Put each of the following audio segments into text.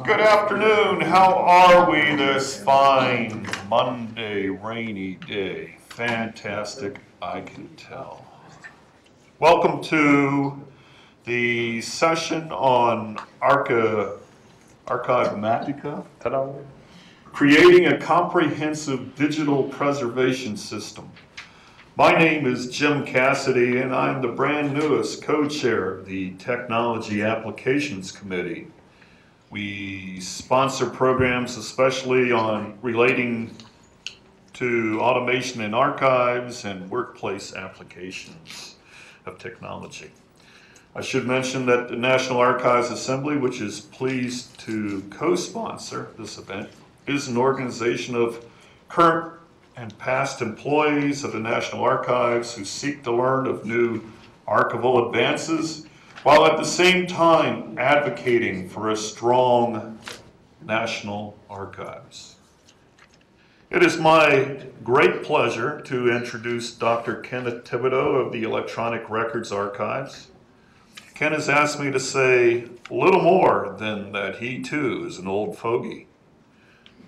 Good afternoon. How are we this fine Monday rainy day? Fantastic, I can tell. Welcome to the session on Archive-matica, creating a comprehensive digital preservation system. My name is Jim Cassidy, and I'm the brand newest co-chair of the Technology Applications Committee. We sponsor programs especially on relating to automation in archives and workplace applications of technology. I should mention that the National Archives Assembly, which is pleased to co-sponsor this event, is an organization of current and past employees of the National Archives who seek to learn of new archival advances, while at the same time advocating for a strong National Archives. It is my great pleasure to introduce Dr. Kenneth Thibodeau of the Electronic Records Archives. Ken has asked me to say a little more than that he too is an old fogey,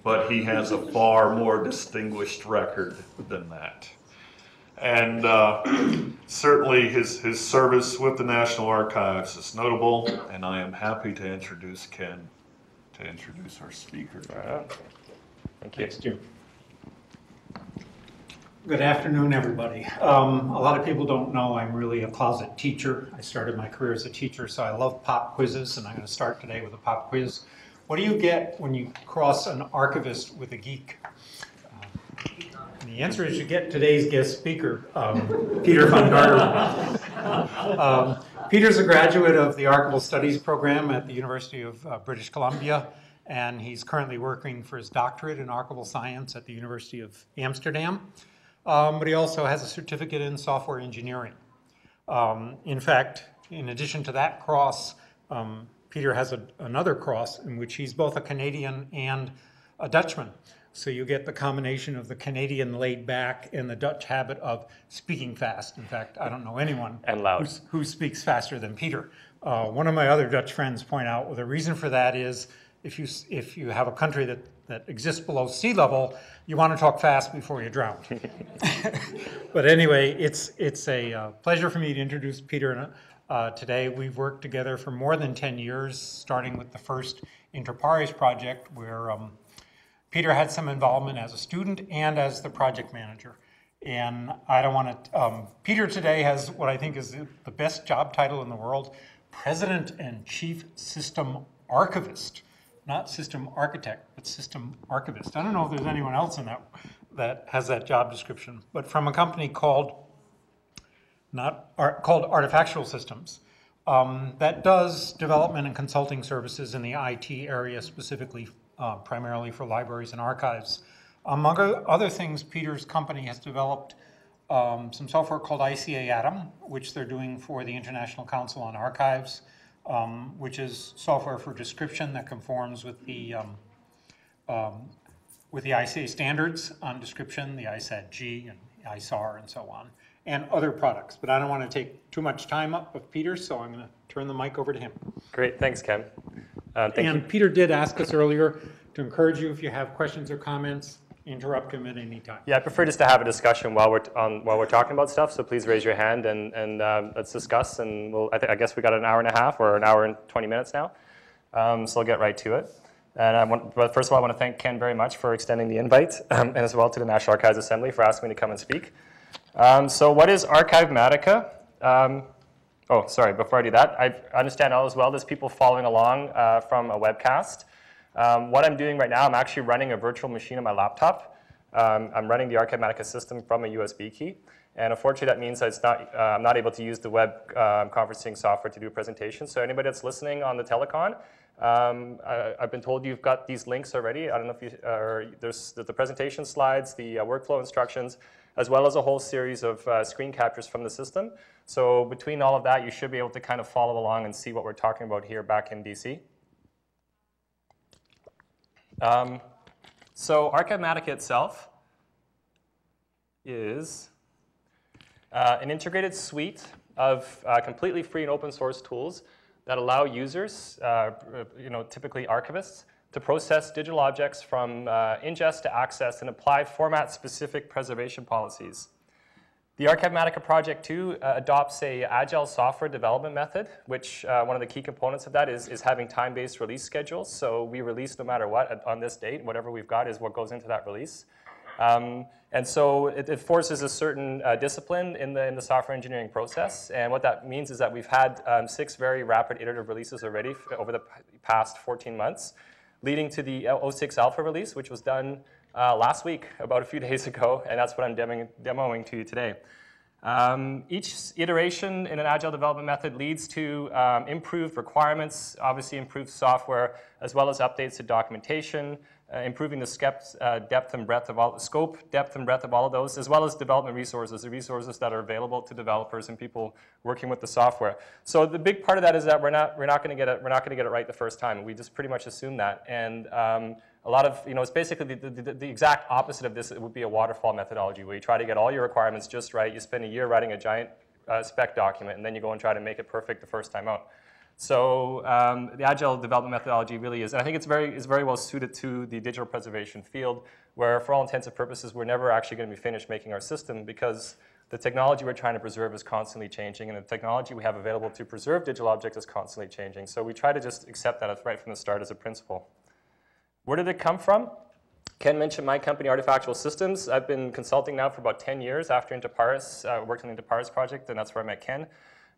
but he has a far more distinguished record than that. And certainly his service with the National Archives is notable, and I am happy to introduce Ken to introduce our speaker. Thank you. Thanks, Jim. Good afternoon, everybody. A lot of people don't know I'm really a closet teacher. I started my career as a teacher, so I love pop quizzes, and I'm going to start today with a pop quiz. What do you get when you cross an archivist with a geek? And the answer is you get today's guest speaker, Peter van Garderen. Peter's a graduate of the Archival Studies program at the University of British Columbia, and he's currently working for his doctorate in archival science at the University of Amsterdam. But he also has a certificate in software engineering. In fact, in addition to that cross, Peter has another cross in which he's both a Canadian and a Dutchman. So you get the combination of the Canadian laid back and the Dutch habit of speaking fast. In fact, I don't know anyone and loud who speaks faster than Peter. One of my other Dutch friends point out, well, the reason for that is if you have a country that exists below sea level, you want to talk fast before you drown. But anyway, it's a pleasure for me to introduce Peter today. We've worked together for more than 10 years, starting with the first Inter Pares project, where Peter had some involvement as a student and as the project manager. And I don't want to, Peter today has what I think is the best job title in the world, President and Chief System Archivist. Not system architect, but system archivist. I don't know if there's anyone else in that has that job description, but from a company called Artefactual Systems that does development and consulting services in the IT area, specifically primarily for libraries and archives. Among other things, Peter's company has developed some software called ICA Atom, which they're doing for the International Council on Archives, which is software for description that conforms with the ICA standards on description, the ISAT-G and ISAR and so on, and other products. But I don't want to take too much time up of Peter, so I'm going to turn the mic over to him. Great, thanks, Ken. Thank you. Peter did ask us earlier to encourage you if you have questions or comments, interrupt him at any time. Yeah, I prefer just to have a discussion while we're talking about stuff. So please raise your hand and let's discuss. And I guess we got an hour and a half or an hour and 20 minutes now. So I'll get right to it. And but first of all, I want to thank Ken very much for extending the invite, and as well to the National Archives Assembly for asking me to come and speak. So what is Archive-matica? Oh, sorry, before I do that, I understand all as well there's people following along from a webcast. What I'm doing right now, I'm actually running a virtual machine on my laptop. I'm running the Archive-matica system from a USB key. And unfortunately, that means that I'm not able to use the web conferencing software to do a presentation. So anybody that's listening on the telecon, I've been told you've got these links already. I don't know if there's the presentation slides, the workflow instructions, as well as a whole series of screen captures from the system. So between all of that, you should be able to kind of follow along and see what we're talking about here back in DC. So Archive-matica itself is an integrated suite of completely free and open source tools that allow users, typically archivists, to process digital objects from ingest to access and apply format-specific preservation policies. The Archivematica Project 2 adopts a Agile software development method, which one of the key components of that is having time-based release schedules. So we release no matter what on this date. Whatever we've got is what goes into that release. And so it forces a certain discipline in the software engineering process. And what that means is that we've had 6 very rapid iterative releases already over the past 14 months, leading to the 06 alpha release, which was done last week, about a few days ago, and that's what I'm demoing to you today. Each iteration in an Agile development method leads to improved requirements, obviously improved software, as well as updates to documentation, improving the depth and breadth of all of those, as well as development resources, the resources that are available to developers and people working with the software. So the big part of that is that we're not going to get it right the first time. We just pretty much assume that, and a lot of, it's basically the exact opposite of this. It would be a waterfall methodology where you try to get all your requirements just right. You spend a year writing a giant spec document, and then you go and try to make it perfect the first time out. So the Agile development methodology really is, and I think it's very well suited to the digital preservation field, where for all intents and purposes, we're never actually going to be finished making our system because the technology we're trying to preserve is constantly changing, and the technology we have available to preserve digital objects is constantly changing. So we try to just accept that right from the start as a principle. Where did it come from? Ken mentioned my company, Artefactual Systems. I've been consulting now for about 10 years after Interpares, worked on the Interpares project, and that's where I met Ken.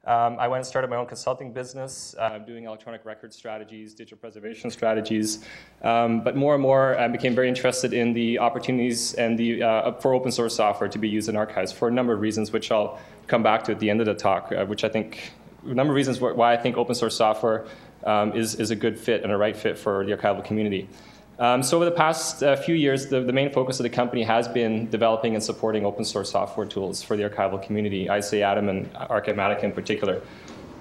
I went and started my own consulting business, doing electronic record strategies, digital preservation strategies. But more and more, I became very interested in the opportunities and for open source software to be used in archives for a number of reasons, which I'll come back to at the end of the talk, which I think, a number of reasons why I think open source software is a good fit and a right fit for the archival community. So over the past few years, the main focus of the company has been developing and supporting open source software tools for the archival community, ISAATM and Archivematica in particular.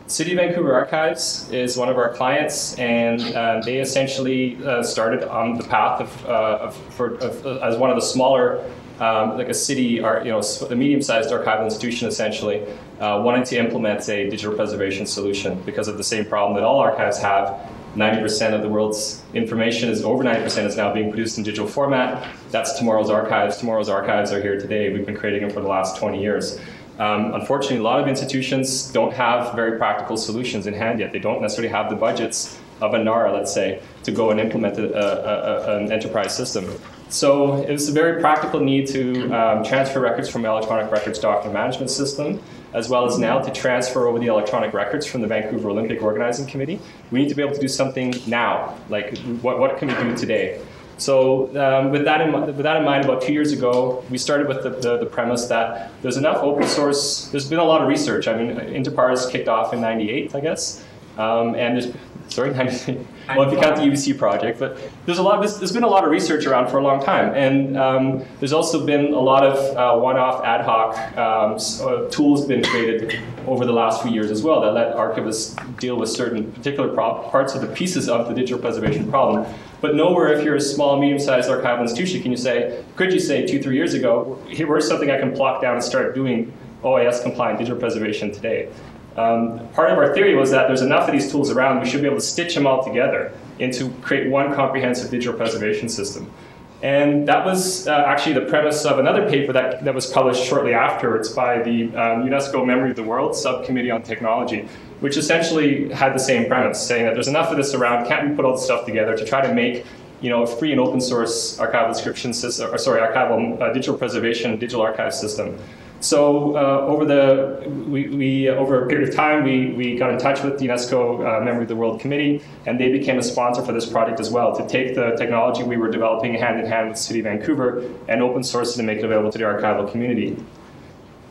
City of Vancouver Archives is one of our clients, and they essentially started on the path as one of the smaller, like a city, a medium-sized archival institution essentially, wanting to implement a digital preservation solution because of the same problem that all archives have. 90% of the world's information over 90% is now being produced in digital format. That's tomorrow's archives. Tomorrow's archives are here today. We've been creating them for the last 20 years. Unfortunately, a lot of institutions don't have very practical solutions in hand yet. They don't necessarily have the budgets of a NARA, let's say, to go and implement an enterprise system. So it was a very practical need to transfer records from electronic records document management system, as well as now to transfer over the electronic records from the Vancouver Olympic Organizing Committee. We need to be able to do something now, like what can we do today? So with that in mind, about 2 years ago, we started with the premise that there's enough open source, there's been a lot of research. I mean, Interpares kicked off in '98, I guess, and there's, sorry, well, if you count the UBC project, but there's been a lot of research around for a long time, and there's also been a lot of one-off ad hoc tools been created over the last few years as well that let archivists deal with certain particular parts of the pieces of the digital preservation problem. But nowhere, if you're a small, medium-sized archival institution, could you say 2-3 years ago, here's something I can plop down and start doing OIS-compliant digital preservation today. Part of our theory was that there's enough of these tools around, we should be able to stitch them all together to create one comprehensive digital preservation system. And that was actually the premise of another paper that was published shortly afterwards by the UNESCO Memory of the World Subcommittee on Technology, which essentially had the same premise, saying that there's enough of this around, can't we put all this stuff together to try to make a free and open source archival description system, archival digital preservation, digital archive system. So over a period of time, we got in touch with the UNESCO Memory of the World Committee, and they became a sponsor for this project as well, to take the technology we were developing hand in hand with the City of Vancouver and open source it and make it available to the archival community.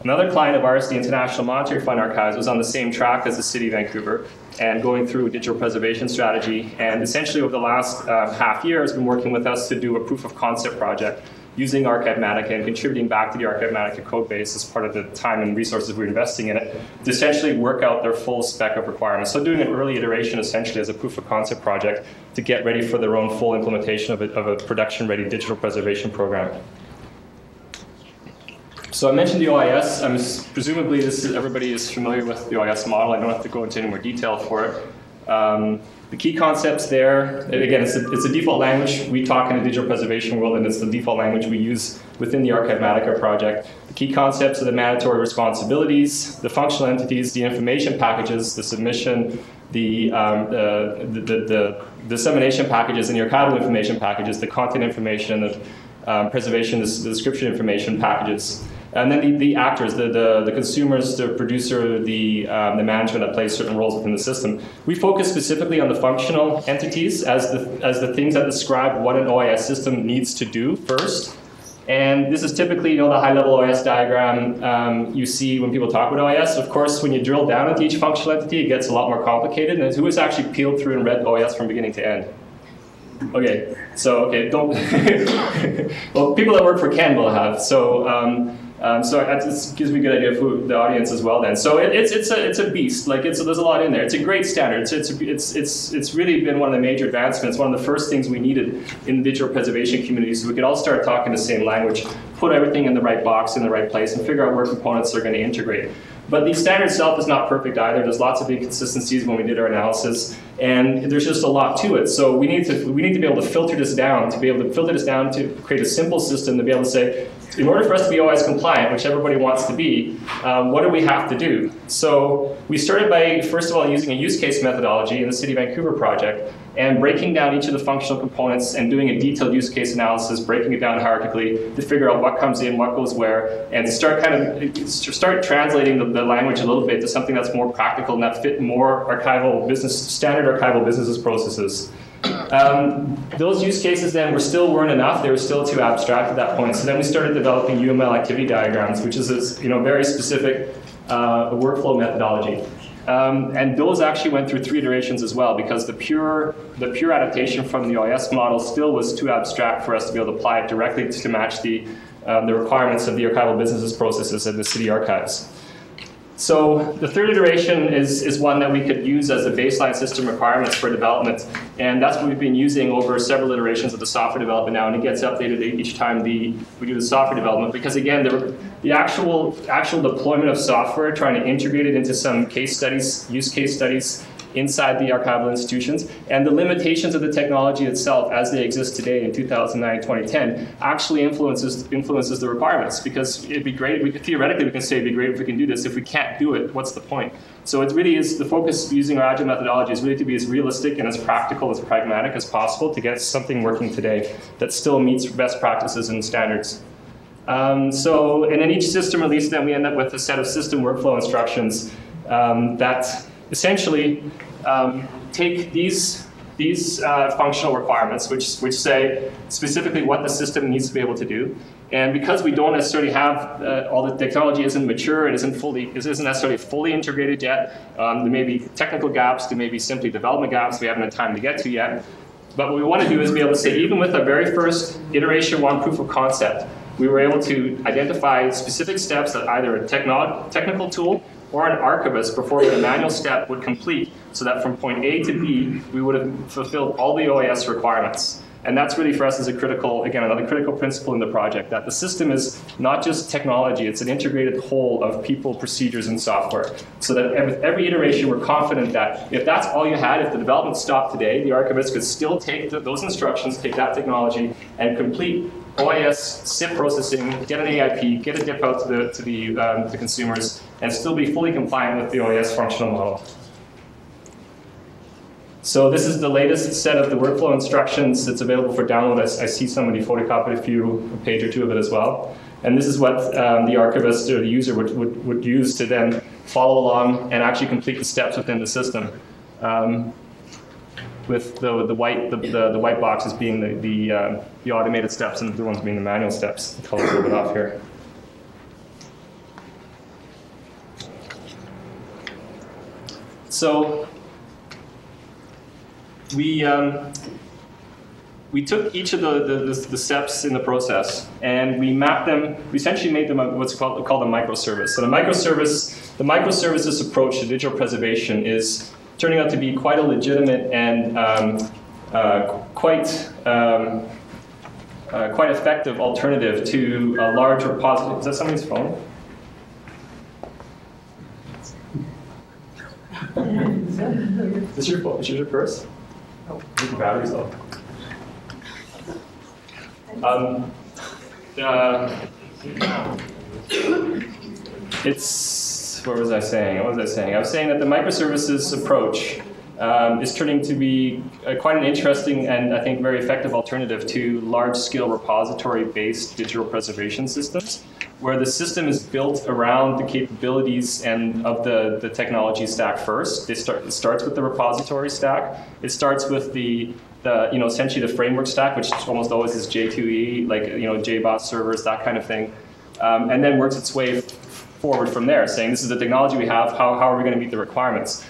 Another client of ours, the International Monetary Fund Archives, was on the same track as the City of Vancouver and going through a digital preservation strategy, and essentially over the last half year has been working with us to do a proof of concept project using Archivematica and contributing back to the Archivematica code base as part of the time and resources we're investing in it to essentially work out their full spec of requirements. So doing an early iteration essentially as a proof of concept project to get ready for their own full implementation of a production-ready digital preservation program. So I mentioned the OIS. Presumably everybody is familiar with the OIS model. I don't have to go into any more detail for it. The key concepts there, again, it's a default language. We talk in a digital preservation world, and it's the default language we use within the Archivematica project. The key concepts are the mandatory responsibilities, the functional entities, the information packages, the submission, the dissemination packages, and the archival information packages, the content information, the preservation, the description information packages. And then the actors, the consumers, the producer, the management that plays certain roles within the system. We focus specifically on the functional entities as the things that describe what an OIS system needs to do first. And this is typically, the high-level OIS diagram you see when people talk about OIS. Of course, when you drill down into each functional entity, it gets a lot more complicated. And who has actually peeled through and read OIS from beginning to end? Okay, so don't. Well, people that work for Ken will have. So that gives me a good idea of who the audience as well. Then, so it's a beast. Like there's a lot in there. It's a great standard. It's really been one of the major advancements. One of the first things we needed in the digital preservation community, so we could all start talking the same language, put everything in the right box in the right place, and figure out where components are going to integrate. But the standard itself is not perfect either. There's lots of inconsistencies when we did our analysis, and there's just a lot to it. So we need to be able to filter this down, to create a simple system to be able to say, in order for us to be OIS compliant, which everybody wants to be, what do we have to do? So we started by, first of all, using a use case methodology in the City of Vancouver project, and breaking down each of the functional components and doing a detailed use case analysis, breaking it down hierarchically to figure out what comes in, what goes where, and start translating the language a little bit to something that's more practical and that fit more standard archival business processes. Those use cases then weren't enough. They were still too abstract at that point. So then we started developing UML activity diagrams, which is this very specific workflow methodology. And those actually went through 3 iterations as well, because the pure adaptation from the OIS model still was too abstract for us to be able to apply it directly to match the requirements of the archival businesses processes of the city archives. So the 3rd iteration is one that we could use as a baseline system requirements for development, and that's what we've been using over several iterations of the software development now, and it gets updated each time we do the software development, because again, the actual deployment of software, trying to integrate it into some case studies, use case studies inside the archival institutions, and the limitations of the technology itself as they exist today in 2009, 2010 actually influences the requirements, because it'd be great, theoretically we can say it'd be great if we can do this. If we can't do it, what's the point? So it really is, the focus using our Agile methodology is really to be as realistic and as practical, as pragmatic as possible to get something working today that still meets best practices and standards. So in each system release, then we end up with a set of system workflow instructions that essentially take these functional requirements, which say specifically what the system needs to be able to do. And because we don't necessarily have all the technology isn't mature, it isn't necessarily fully integrated yet. There may be technical gaps, there may be simply development gaps we haven't had time to get to yet. But what we want to do is be able to say, even with our very first iteration 1 proof of concept, we were able to identify specific steps that either a technical tool or an archivist performing a manual step would complete, so that from point A to B, we would have fulfilled all the OIS requirements. And that's really for us as another critical principle in the project, that the system is not just technology, it's an integrated whole of people, procedures, and software. So that with every iteration, we're confident that if that's all you had, if the development stopped today, the archivist could still take those instructions, take that technology, and complete OIS, SIP processing, get an AIP, get a DIP out to the consumers, and still be fully compliant with the OIS functional model. So this is the latest set of the workflow instructions that's available for download. I see somebody photocopied a page or 2 of it as well. And this is what the archivist or the user would use to then follow along and actually complete the steps within the system. With the white boxes being the automated steps and the blue ones being the manual steps. The color's a little bit off here. So we took each of the steps in the process and we mapped them. We essentially made them what's called a microservice. So the microservices approach to digital preservation is turning out to be quite a legitimate and quite effective alternative to a large repository. Is that somebody's phone? Is this your phone? Is your purse? Oh, your battery's low. What was I saying? I was saying that the microservices approach is turning to be quite an interesting and I think very effective alternative to large-scale repository-based digital preservation systems, where the system is built around the capabilities and of the technology stack first. It starts with the repository stack. It starts with the essentially the framework stack, which almost always is J2E, like JBoss servers, that kind of thing, and then works its way forward from there, saying this is the technology we have. How are we going to meet the requirements?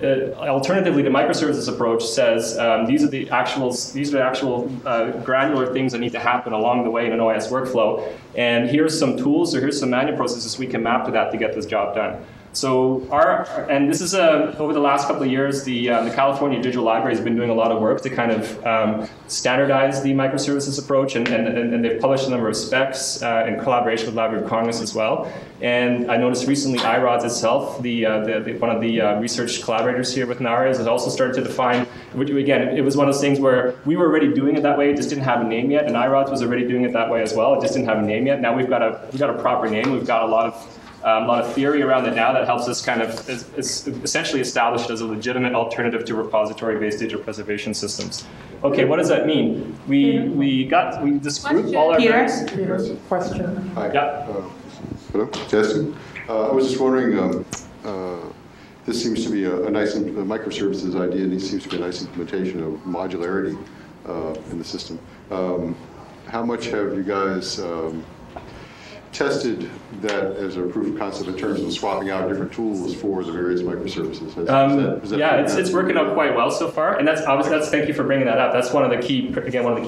Alternatively, the microservices approach says these are the actual granular things that need to happen along the way in an OS workflow, and here's some tools or here's some manual processes we can map to that to get this job done. So this is over the last couple of years, the California Digital Library has been doing a lot of work to kind of standardize the microservices approach, and they've published a number of specs in collaboration with Library of Congress as well. And I noticed recently IRODS itself, one of the research collaborators here with NARA, has also started to define, again, it was one of those things where we were already doing it that way, it just didn't have a name yet, and IRODS was already doing it that way as well, it just didn't have a name yet. Now we've got a proper name, we've got a lot of theory around it now that helps us kind of essentially establish it as a legitimate alternative to repository-based digital preservation systems. Okay, what does that mean? We just grouped all our various. Peter, question. Hi. Yeah. Hello, testing. I was just wondering, this seems to be a nice microservices idea, and it seems to be a nice implementation of modularity in the system. How much have you guys tested that as a proof of concept in terms of swapping out different tools for the various microservices? It's working out quite well so far, and thank you for bringing that up. That's one of the key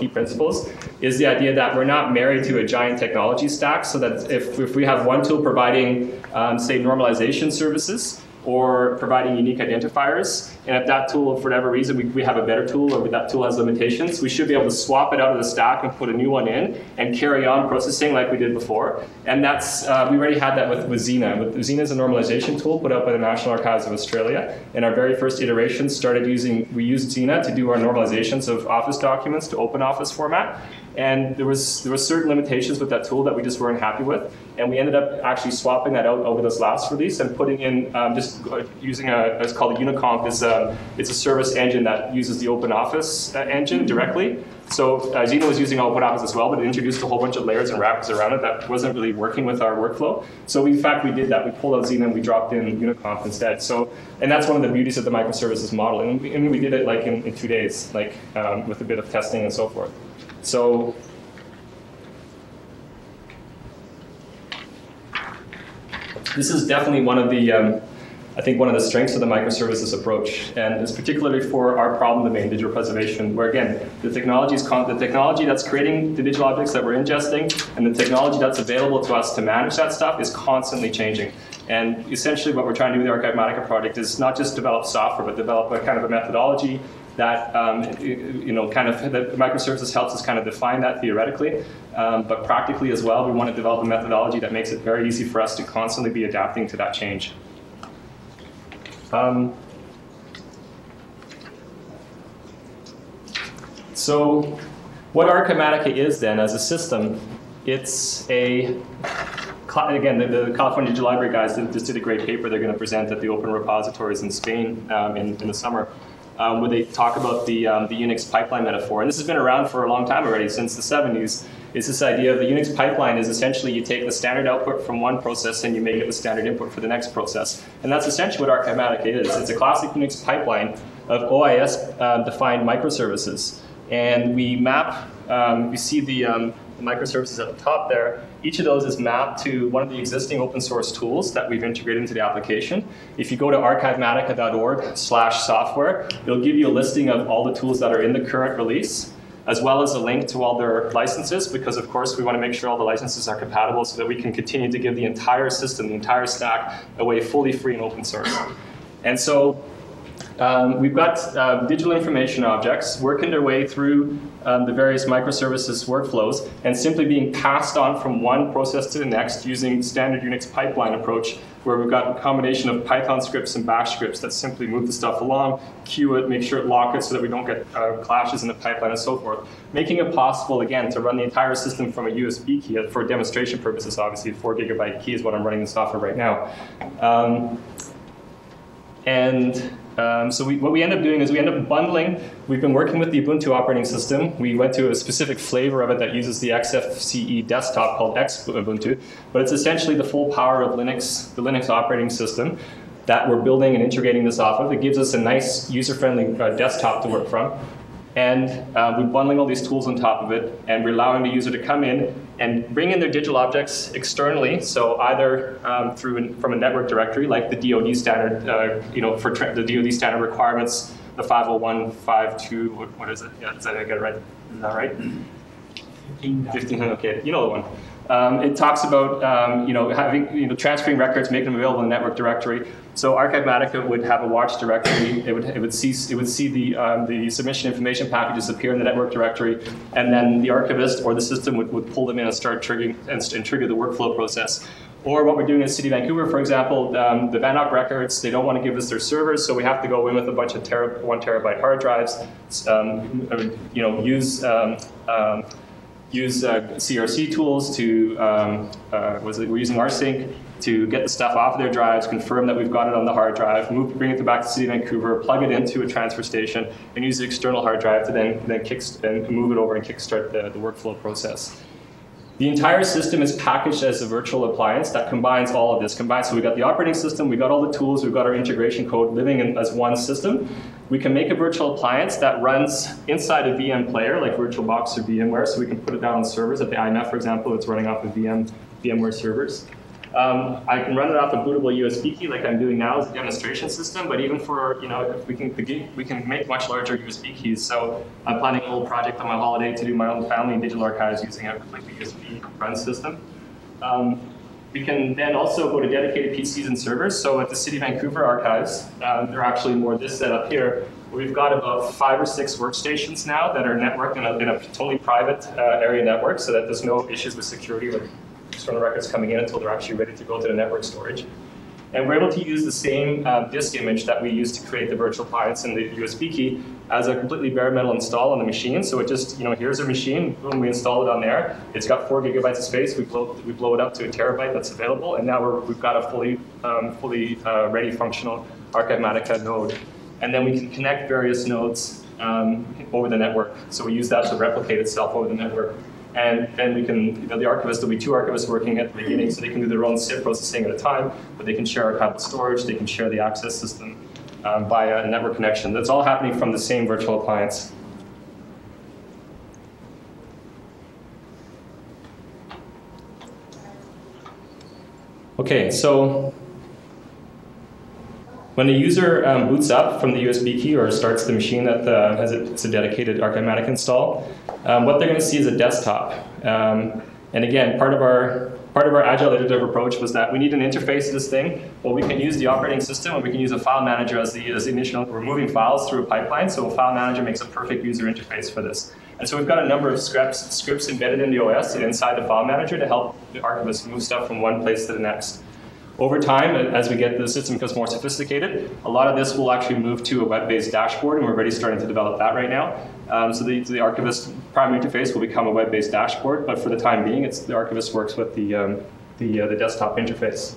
principles is the idea that we're not married to a giant technology stack, so that if we have one tool providing, say, normalization services, or providing unique identifiers, and if that tool, for whatever reason, we have a better tool, or that tool has limitations, we should be able to swap it out of the stack and put a new one in, and carry on processing like we did before. And that's, we already had that with Xena. Xena is a normalization tool put out by the National Archives of Australia, and our very first iteration we used Xena to do our normalizations of Office documents to open Office format. And there was certain limitations with that tool that we just weren't happy with, and we ended up actually swapping that out over this last release and putting in just using it's called a Uniconf. It's a service engine that uses the Open Office engine directly. So Xena was using Open Office as well, but it introduced a whole bunch of layers and wrappers around it that wasn't really working with our workflow. So in fact we did that. We pulled out Xena and we dropped in Uniconf instead. So, and that's one of the beauties of the microservices model. And we did it like in 2 days, like with a bit of testing and so forth. So this is definitely one of the, I think one of the strengths of the microservices approach, and it's particularly for our problem domain, digital preservation, where again, the technology that's creating the digital objects that we're ingesting, and the technology that's available to us to manage that stuff is constantly changing. And essentially what we're trying to do with the Archive-matica project is not just develop software, but develop a kind of a methodology that, the microservices helps us kind of define that theoretically, but practically as well, we want to develop a methodology that makes it very easy for us to constantly be adapting to that change. So what Archivematica is then as a system, it's again, the California Digital Library guys just did a great paper they're going to present at the Open Repositories in Spain in the summer, where they talk about the Unix pipeline metaphor. And this has been around for a long time already, since the 70s. It's this idea of the Unix pipeline is essentially you take the standard output from one process and you make it the standard input for the next process. And that's essentially what Archivematica is. It's a classic Unix pipeline of OIS-defined microservices. And we map, you see the microservices at the top there. Each of those is mapped to one of the existing open source tools that we've integrated into the application. If you go to archivematica.org/software, it'll give you a listing of all the tools that are in the current release, as well as a link to all their licenses, because of course we want to make sure all the licenses are compatible so that we can continue to give the entire system, the entire stack, away fully free and open source. And so We've got digital information objects working their way through the various microservices workflows and simply being passed on from one process to the next using standard Unix pipeline approach, where we've got a combination of Python scripts and bash scripts that simply move the stuff along, queue it, make sure it lock it so that we don't get clashes in the pipeline and so forth, making it possible, again, to run the entire system from a USB key. For demonstration purposes, obviously, a 4 GB key is what I'm running this off of right now. So what we end up doing is we end up bundling. We've been working with the Ubuntu operating system. We went to a specific flavor of it that uses the XFCE desktop called Ubuntu, but it's essentially the full power of Linux, the Linux operating system that we're building and integrating this off of. It gives us a nice user-friendly desktop to work from. And we're bundling all these tools on top of it, and we're allowing the user to come in and bring in their digital objects externally, so either from a network directory, like the DoD standard, for the DoD standard requirements, the 50152, what is it? Yeah, did I get it right? Is that right? 1500, okay, you know the one. It talks about transferring records, making them available in the network directory. So Archivematica would have a watch directory. It would see the submission information packages appear in the network directory, and then the archivist or the system would pull them in and start triggering and trigger the workflow process. Or what we're doing in City of Vancouver, for example, the VANOC records, they don't want to give us their servers, so we have to go in with a bunch of 1 terabyte hard drives, use CRC tools to, we're using rsync to get the stuff off of their drives, confirm that we've got it on the hard drive, bring it back to City of Vancouver, plug it into a transfer station, and use the external hard drive to then move it over and kickstart the workflow process. The entire system is packaged as a virtual appliance that combines all of this. So we've got the operating system, we've got all the tools, we've got our integration code living as one system. We can make a virtual appliance that runs inside a VM player, like VirtualBox or VMware, so we can put it down on servers. At the IMF, for example, it's running off of VMware servers. I can run it off a bootable USB key, like I'm doing now as a demonstration system. But even for, we can make much larger USB keys. So I'm planning a little project on my holiday to do my own family digital archives using a completely USB run system. We can then also go to dedicated PCs and servers. So at the City of Vancouver Archives, there are actually more this setup here. We've got about 5 or 6 workstations now that are networked in a totally private area network, so that there's no issues with security, like external records coming in until they're actually ready to go to the network storage. And we're able to use the same disk image that we used to create the virtual appliance and the USB key as a completely bare metal install on the machine. So it just, here's our machine, boom, we install it on there. It's got 4 gigabytes of space. We blow it up to a terabyte that's available, and now we've got a fully ready functional Archivematica node. And then we can connect various nodes over the network. So we use that to replicate itself over the network. And then we can, the archivist, there'll be 2 archivists working at the beginning, so they can do their own SIP processing at a time, but they can share archival storage, they can share the access system via a network connection. That's all happening from the same virtual appliance. Okay, so when the user boots up from the USB key or starts the machine that has it's a dedicated Archivematica install, what they're going to see is a desktop. And again, part of our Agile iterative approach was that we need an interface to this thing. Well, we can use the operating system, and we can use a file manager as the initial. We're moving files through a pipeline, so a file manager makes a perfect user interface for this. And so we've got a number of scripts embedded in the OS and inside the file manager to help the archivist move stuff from one place to the next. Over time, as we get the system becomes more sophisticated, a lot of this will actually move to a web-based dashboard, and we're already starting to develop that right now. So the archivist primary interface will become a web-based dashboard, but for the time being, the archivist works with the desktop interface.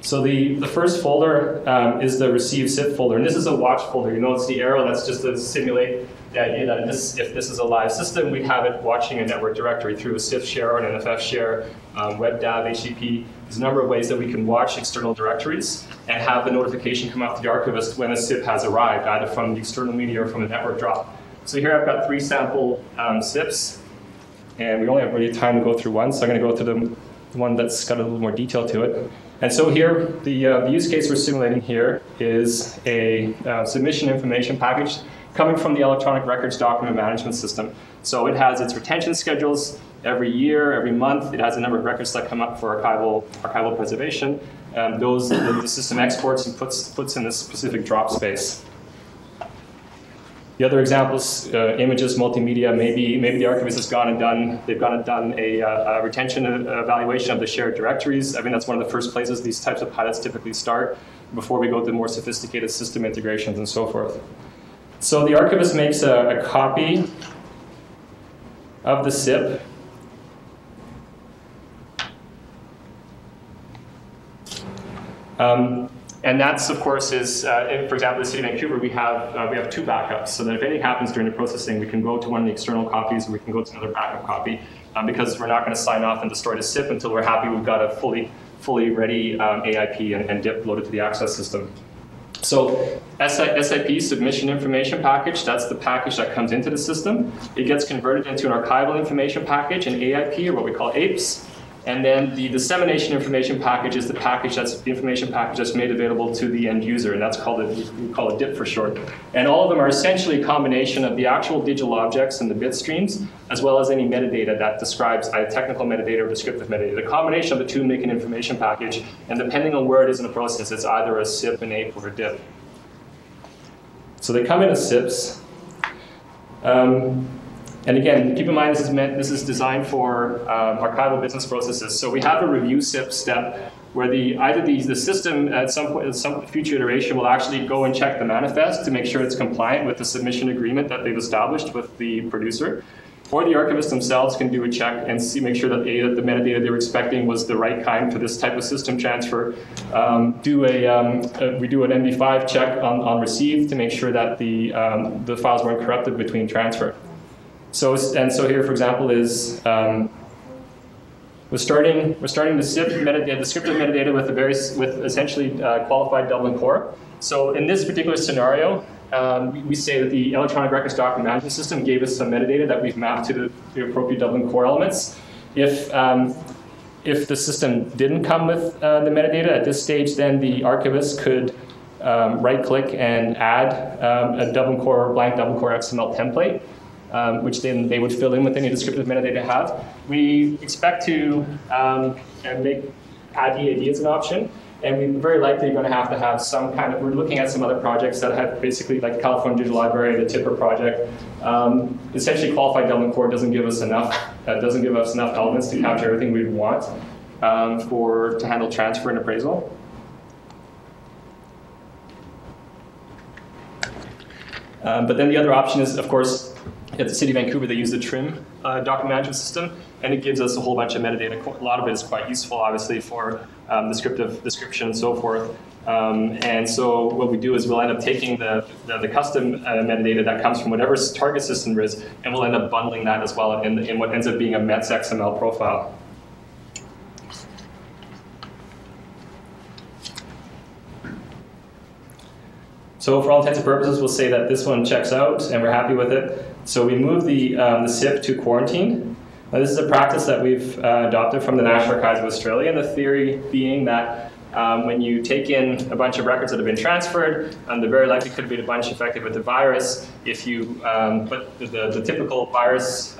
So the first folder is the receive SIP folder, and this is a watch folder. You notice the arrow, that's just to simulate the idea that if this is a live system, we have it watching a network directory through a CIF share or an NFF share, WebDAV, HTTP. There's a number of ways that we can watch external directories and have the notification come up to the archivist when a SIP has arrived, either from the external media or from a network drop. So here I've got 3 sample SIPs, and we only have really time to go through one, so I'm going to go to the one that's got a little more detail to it. And so here, the use case we're simulating here is a submission information package coming from the electronic records document management system. So it has its retention schedules every year, every month. It has a number of records that come up for archival preservation. the system exports and puts in this specific drop space. The other examples, images, multimedia, maybe the archivist has gone and done a retention evaluation of the shared directories. I mean, that's one of the first places these types of pilots typically start before we go to more sophisticated system integrations and so forth. So the archivist makes a copy of the SIP. And that's, of course, is, for example, the City of Vancouver, we have two backups, so that if anything happens during the processing, we can go to one of the external copies, or we can go to another backup copy, because we're not going to sign off and destroy the SIP until we're happy we've got a fully ready AIP and DIP loaded to the access system. So SIP, Submission Information Package, that's the package that comes into the system. It gets converted into an archival information package, an AIP, or what we call APES. And then the dissemination information package is the information package that's made available to the end user, and that's called we call it DIP for short. And all of them are essentially a combination of the actual digital objects and the bit streams, as well as any metadata that describes either technical metadata or descriptive metadata. The combination of the two make an information package, and depending on where it is in the process, it's either a SIP, an APE, or a DIP. So they come in as SIPs. And again, keep in mind this is designed for archival business processes. So we have a review SIP step where either the system at some point, at some future iteration, will actually go and check the manifest to make sure it's compliant with the submission agreement that they've established with the producer. Or the archivists themselves can do a check and make sure that the metadata they were expecting was the right kind for this type of system transfer. We do an MD5 check on receive to make sure that the files weren't corrupted between transfer. So here, for example, is we're starting the SIP metadata, descriptive metadata with essentially qualified Dublin core. So in this particular scenario, we say that the electronic records document management system gave us some metadata that we've mapped to the appropriate Dublin core elements. If the system didn't come with the metadata at this stage, then the archivist could right-click and add a blank Dublin core XML template. Which then they would fill in with any descriptive metadata they have. We expect to add EAD as an option, and we're very likely going to have some kind of, we're looking at some other projects that have basically, like California Digital Library, the Tipper project. Essentially, qualified Dublin core doesn't give us enough elements to capture everything we want to handle transfer and appraisal. But then the other option is, of course, at the City of Vancouver, they use the TRIM document management system, and it gives us a whole bunch of metadata. A lot of it is quite useful, obviously, for description and so forth. And so what we do is we'll end up taking the custom metadata that comes from whatever target system there is, and we'll end up bundling that as well in what ends up being a METS XML profile. So for all intents and purposes, we'll say that this one checks out and we're happy with it. So we move the SIP to quarantine. Now this is a practice that we've adopted from the National Archives of Australia, and the theory being that when you take in a bunch of records that have been transferred, the very likely could be a bunch infected with the virus. If you but the typical virus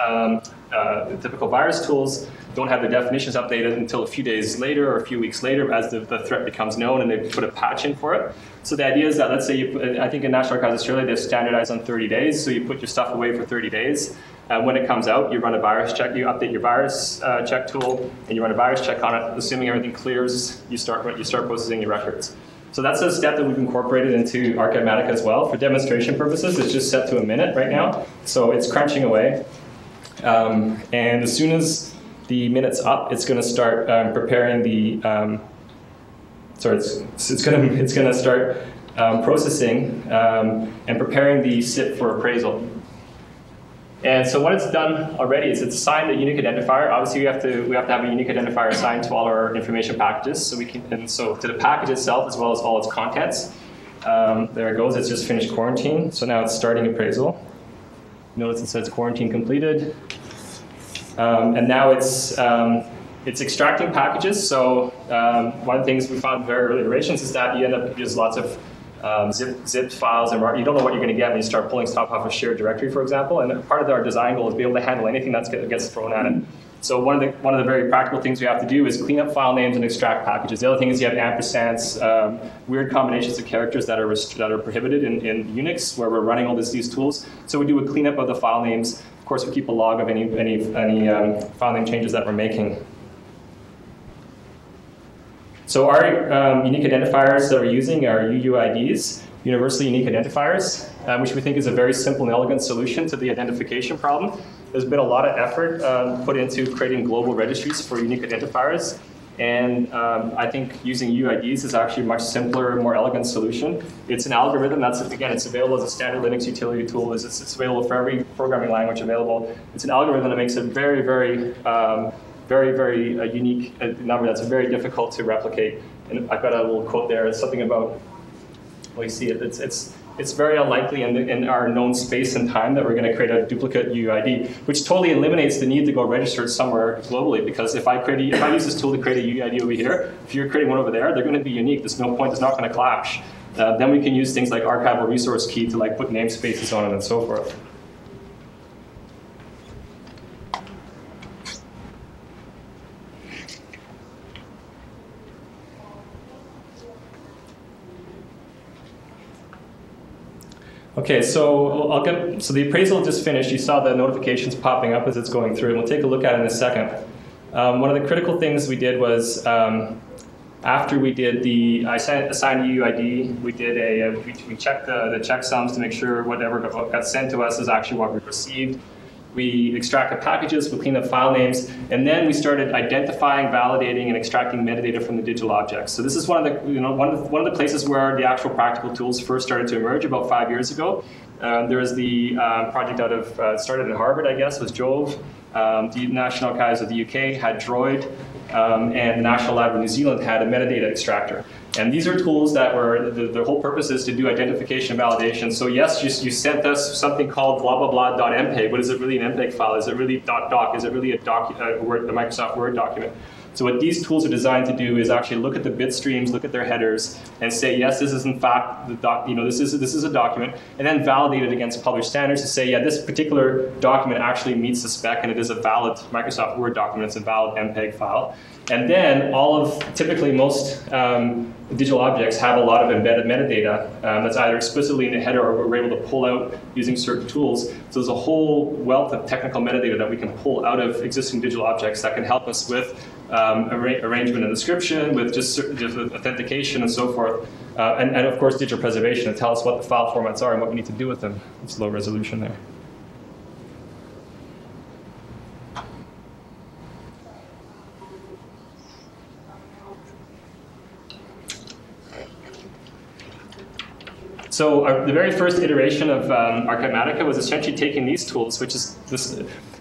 tools don't have the definitions updated until a few days later or a few weeks later as the threat becomes known, and they put a patch in for it. So the idea is that, let's say, I think in National Archives of Australia, they've standardized on 30 days, so you put your stuff away for 30 days. When it comes out, you run a virus check, you update your virus check tool, and you run a virus check on it. Assuming everything clears, you start processing your records. So that's a step that we've incorporated into Archive-matica as well. For demonstration purposes, it's just set to a minute right now, so it's crunching away. And as soon as the minute's up, it's going to start preparing the. It's going to start processing and preparing the SIP for appraisal. And so what it's done already is it's assigned a unique identifier. Obviously, we have to have a unique identifier assigned to all our information packages. So to the package itself as well as all its contents. There it goes. It's just finished quarantine. So now it's starting appraisal. Notice it says quarantine completed. And now it's extracting packages. So one of the things we found in very early iterations is that you end up using lots of zipped files, and you don't know what you're going to get when you start pulling stuff off a shared directory, for example. And part of our design goal is to be able to handle anything that gets thrown at it. So one of the very practical things we have to do is clean up file names and extract packages. The other thing is you have ampersands, weird combinations of characters that are prohibited in Unix, where we're running all these tools. So we do a cleanup of the file names. Of course, we keep a log of any file name changes that we're making. So our unique identifiers that we're using are UUIDs, Universally Unique Identifiers, which we think is a very simple and elegant solution to the identification problem. There's been a lot of effort put into creating global registries for unique identifiers, and I think using UUIDs is actually a much simpler, more elegant solution. It's an algorithm that's, again, it's available as a standard Linux utility tool. It's available for every programming language available. It's an algorithm that makes it very, very unique number that's very difficult to replicate. And I've got a little quote there. It's something about, well, you see it. It's very unlikely in our known space and time that we're going to create a duplicate UUID, which totally eliminates the need to go register it somewhere globally. Because if I use this tool to create a UUID over here, if you're creating one over there, they're going to be unique. There's no point. It's not going to clash. Then we can use things like archival resource key to put namespaces on it and so forth. Okay, so the appraisal just finished. You saw the notifications popping up as it's going through, and we'll take a look at it in a second. One of the critical things we did was, after we did assigned a UUID, we checked the checksums to make sure whatever got sent to us is actually what we received. We extracted packages, we cleaned up file names, and then we started identifying, validating, and extracting metadata from the digital objects. So this is one of the places where the actual practical tools first started to emerge about 5 years ago. There was the project started at Harvard, I guess, was Jove. The National Archives of the UK had Droid, and the National Lab of New Zealand had a metadata extractor. And these are tools that were, the whole purpose is to do identification and validation. So yes, you sent us something called blah, blah, blah.mpeg, but is it really an MPEG file? Is it really .doc? Is it really a Microsoft Word document? So what these tools are designed to do is actually look at the bit streams, look at their headers, and say, yes, this is in fact this is a document, and then validate it against published standards to say, yeah, this particular document actually meets the spec, and it is a valid Microsoft Word document. It's a valid MPEG file. And then typically most digital objects have a lot of embedded metadata that's either explicitly in the header or we're able to pull out using certain tools. So there's a whole wealth of technical metadata that we can pull out of existing digital objects that can help us with arrangement and description, with just authentication and so forth. And of course, digital preservation to tell us what the file formats are and what we need to do with them. It's low resolution there. So the very first iteration of Archivematica was essentially taking these tools, which is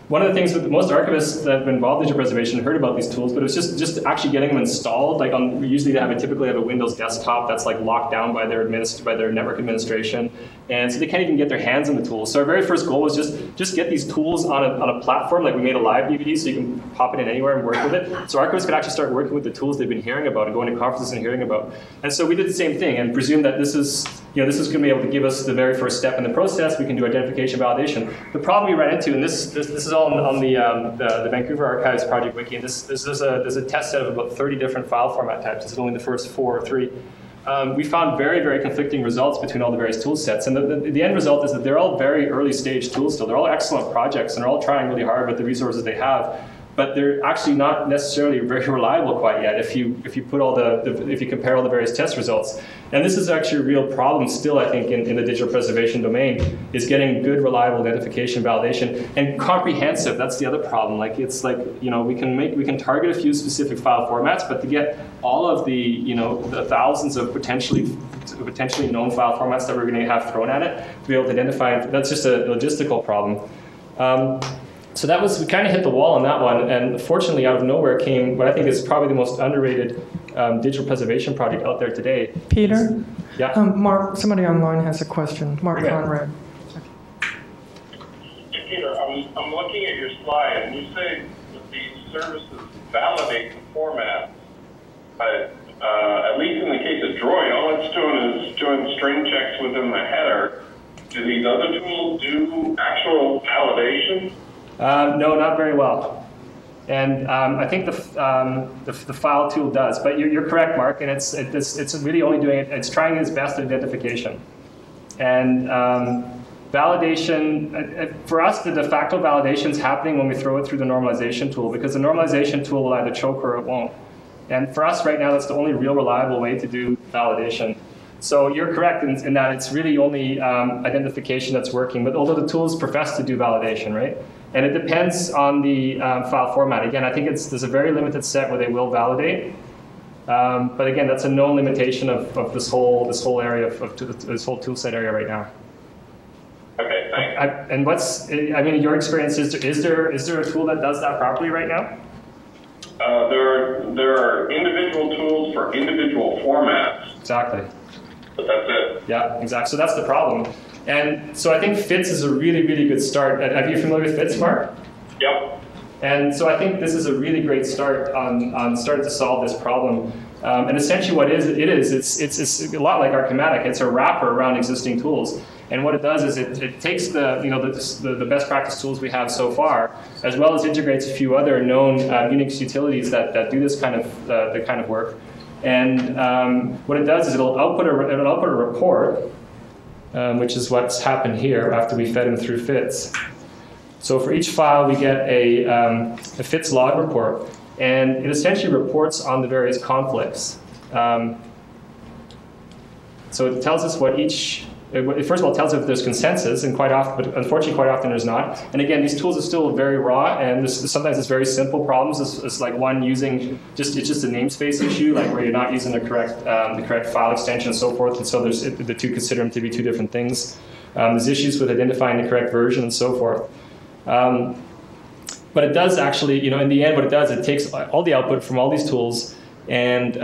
one of the things with most archivists that have been involved in digital preservation heard about these tools, but it was just actually getting them installed. Usually they typically have a Windows desktop that's locked down by their network administration, and so they can't even get their hands on the tools. So our very first goal was just get these tools on a platform. We made a live DVD so you can pop it in anywhere and work with it. So archivists could actually start working with the tools they've been hearing about and going to conferences and hearing about. And so we did the same thing and presumed that this is going to be able to give us the very first step in the process. We can do identification validation. The problem we ran into, and this is all on the Vancouver Archives project wiki, and there's a test set of about 30 different file format types. This is only the first 4 or 3. We found very, very conflicting results between all the various tool sets. And the end result is that they're all very early stage tools still. They're all excellent projects, and they're all trying really hard with the resources they have. But they're actually not necessarily very reliable quite yet if you compare all the various test results. And this is actually a real problem still, I think, in the digital preservation domain, is getting good, reliable identification, validation, and comprehensive. That's the other problem. We can target a few specific file formats, but to get all of the thousands of potentially known file formats that we're going to have thrown at it to be able to identify, that's just a logistical problem. So we kind of hit the wall on that one, and fortunately out of nowhere came what I think is probably the most underrated digital preservation project out there today. Peter? Yeah? Mark, somebody online has a question. Mark Conrad. Hey, Peter, I'm looking at your slide, and you say that these services validate the format, but at least in the case of Droid, all it's doing is doing string checks within the header. Do these other tools do actual validation? No, not very well. And I think the file tool does, but you're correct, Mark, and it's really only doing it, it's trying its best at identification. And validation, for us, the de facto validation is happening when we throw it through the normalization tool, because the normalization tool will either choke or it won't. And for us right now, that's the only real reliable way to do validation. So you're correct in that it's really only identification that's working, but although the tools profess to do validation, right? And it depends on the file format. Again, I think there's a very limited set where they will validate. But again, that's a known limitation of this whole area this whole toolset area right now. Okay, thanks. And in your experience, is there a tool that does that properly right now? There are individual tools for individual formats. Exactly. But that's it. Yeah, exactly. So that's the problem. And so I think FITS is a really, really good start. Are you familiar with FITS, Mark? Yep. And so I think this is a really great start on starting to solve this problem. And essentially what it's a lot like Archivematica. It's a wrapper around existing tools. And what it does is it takes the best practice tools we have so far, as well as integrates a few other known Unix utilities that do this kind of work. And what it does is it'll output a report, which is what's happened here after we fed them through FITS. So for each file, we get a FITS log report, and it essentially reports on the various conflicts. So it tells us what each. First of all, it tells us if there's consensus, and quite often, but unfortunately quite often there's not. And again, these tools are still very raw, and sometimes it's very simple problems. It's like one using, it's just a namespace issue, like where you're not using the correct file extension and so forth, and so the two consider them to be two different things. There's issues with identifying the correct version and so forth. But it does actually, in the end, what it does, it takes all the output from all these tools and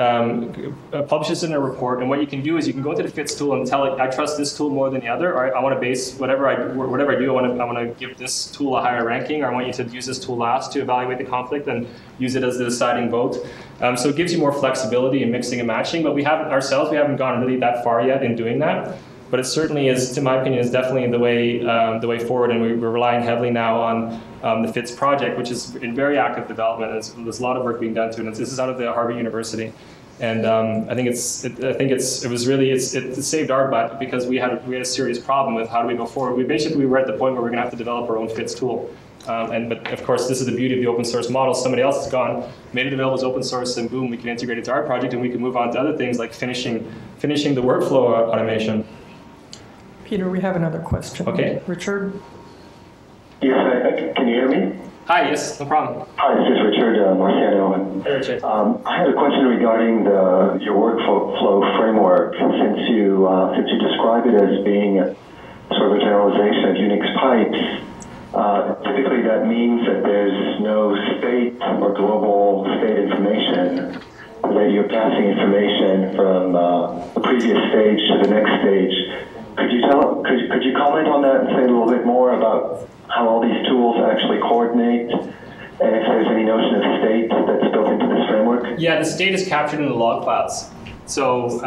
publishes in a report. And what you can do is you can go to the FITS tool and tell it, I trust this tool more than the other, or I want to base whatever I do, I want to give this tool a higher ranking, or I want you to use this tool last to evaluate the conflict and use it as the deciding vote. So it gives you more flexibility in mixing and matching, but we haven't gone really that far yet in doing that. But it certainly is, to my opinion, is definitely the way forward, and we're relying heavily now on the FITS project, which is in very active development. There's a lot of work being done to it. This is out of the Harvard University, and I think it saved our butt because we had a serious problem with how do we go forward. We were at the point where we're going to have to develop our own FITS tool. But of course, this is the beauty of the open source model. Somebody else has gone, made it available as open source, and boom, we can integrate it to our project, and we can move on to other things like finishing the workflow automation. Peter, we have another question. Okay. Richard? Yes, can you hear me? Hi, yes, no problem. Hi, this is Richard Marciano. Hey, Richard. I had a question regarding your workflow framework. Since you describe it as being sort of a generalization of Unix pipes, typically that means that there's no state or global state information, that you're passing information from the previous stage to the next stage. Could you comment on that and say a little bit more about how all these tools actually coordinate, and if there's any notion of state that's built into this framework? Yeah, the state is captured in the log files. So,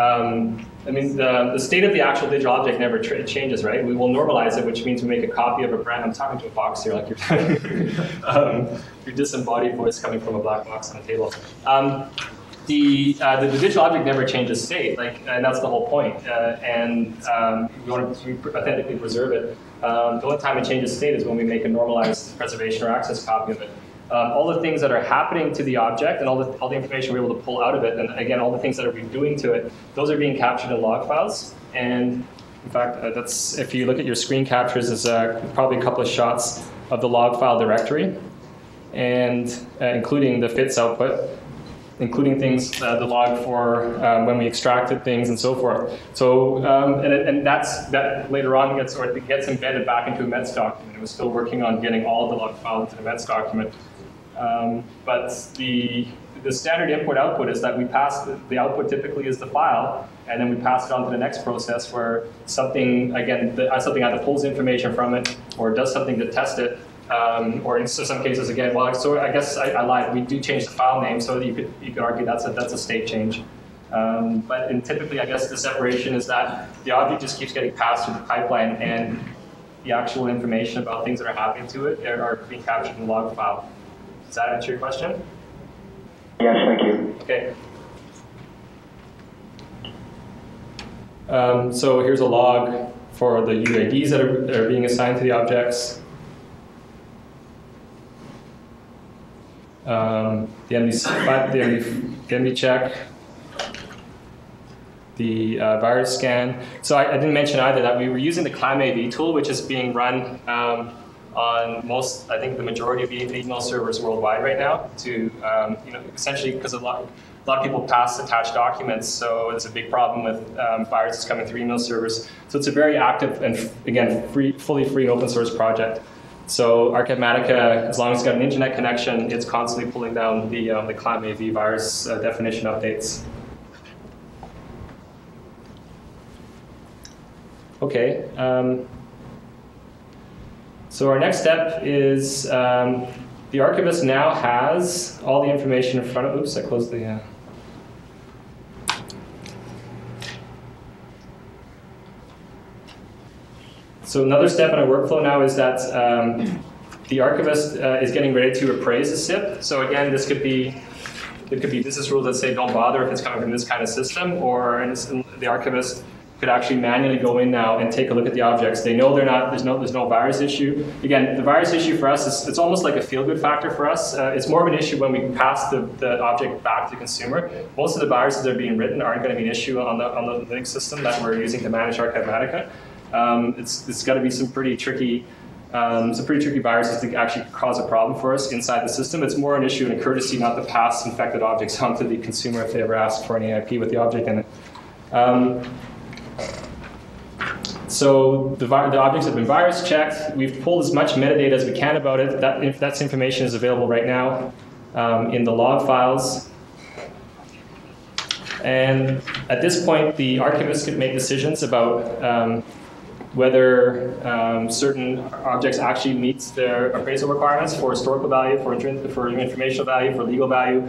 the state of the actual digital object never changes, right? We will normalize it, which means we make a copy of a brand. I'm talking to a box here, like your disembodied voice coming from a black box on a table. The digital object never changes state, and that's the whole point. We want to authentically preserve it. The only time it changes state is when we make a normalized preservation or access copy of it. All the things that are happening to the object and all the information we're able to pull out of it, and again, all the things that are doing to it, those are being captured in log files. And in fact, if you look at your screen captures, there's probably a couple of shots of the log file directory, and including the FITS output, including things, the log for when we extracted things and so forth. So, that later on gets embedded back into a METS document. It was still working on getting all of the log file into the METS document. But the standard input-output is that we pass, the output typically is the file, and then we pass it on to the next process where something either pulls information from it or does something to test it. Or in some cases, again, so I guess I lied. We do change the file name, so you could argue that's a state change. But typically, I guess the separation is that the object just keeps getting passed through the pipeline, and the actual information about things that are happening to it are being captured in the log file. Does that answer your question? Yes, thank you. Okay. So here's a log for the UIDs that are being assigned to the objects. The MD check, the virus scan. So I didn't mention either that we were using the ClamAV tool, which is being run on most, I think the majority of email servers worldwide right now to, essentially because a lot of people pass attached documents, so it's a big problem with viruses coming through email servers. So it's a very active and, again, fully free and open source project. So Archivematica, as long as it's got an internet connection, it's constantly pulling down the ClamAV virus definition updates. Okay. So our next step is the archivist now has all the information in front of. Oops, I closed the. So another step in our workflow now is that the archivist is getting ready to appraise the SIP. So again, it could be business rules that say don't bother if it's coming from this kind of system, or the archivist could actually manually go in now and take a look at the objects. They know there's no virus issue. Again, the virus issue for us is it's almost like a feel-good factor for us. It's more of an issue when we pass the object back to the consumer. Most of the viruses that are being written aren't going to be an issue on the Linux system that we're using to manage Archivematica. It's got to be some pretty tricky viruses to actually cause a problem for us inside the system. It's more an issue and a courtesy not to pass infected objects onto the consumer if they ever ask for an AIP with the object in it. So the objects have been virus checked. We've pulled as much metadata as we can about it. That information is available right now in the log files. And at this point, the archivist could make decisions about whether certain objects actually meet their appraisal requirements for historical value, for informational value, for legal value,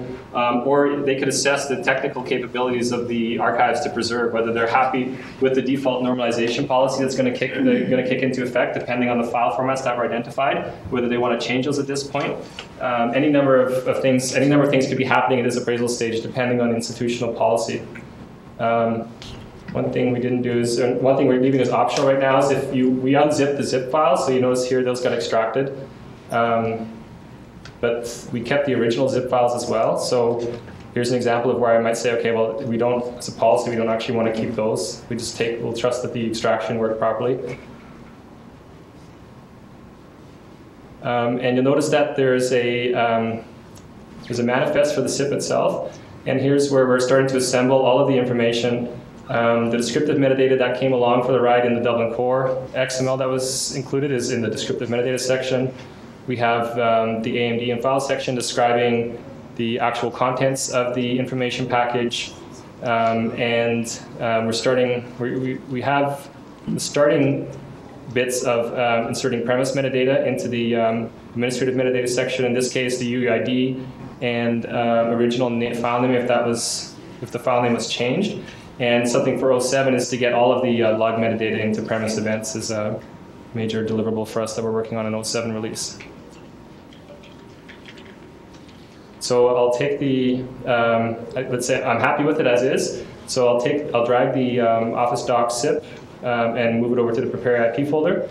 or they could assess the technical capabilities of the archives to preserve, whether they're happy with the default normalization policy that's going to kick into effect, depending on the file formats that were identified, whether they want to change those at this point. Any number of things could be happening at this appraisal stage, depending on institutional policy. One thing we didn't do is, one thing we're leaving as optional right now is if we unzip the zip files, so you notice here those got extracted. But we kept the original zip files as well. So here's an example of where I might say, okay, well, as a policy, we don't actually want to keep those. We'll trust that the extraction worked properly. And you'll notice that there's a manifest for the SIP itself. And here's where we're starting to assemble all of the information. The descriptive metadata that came along for the ride in the Dublin Core XML that was included is in the descriptive metadata section. We have the AMD and file section describing the actual contents of the information package. We have the starting bits of inserting premise metadata into the administrative metadata section. In this case, the UID and original file name if the file name was changed. And something for 07 is to get all of the log metadata into premise events is a major deliverable for us that we're working on an 07 release. So I'll take the, let's say I'm happy with it as is. So I'll drag the Office Docs ZIP and move it over to the Prepare IP folder.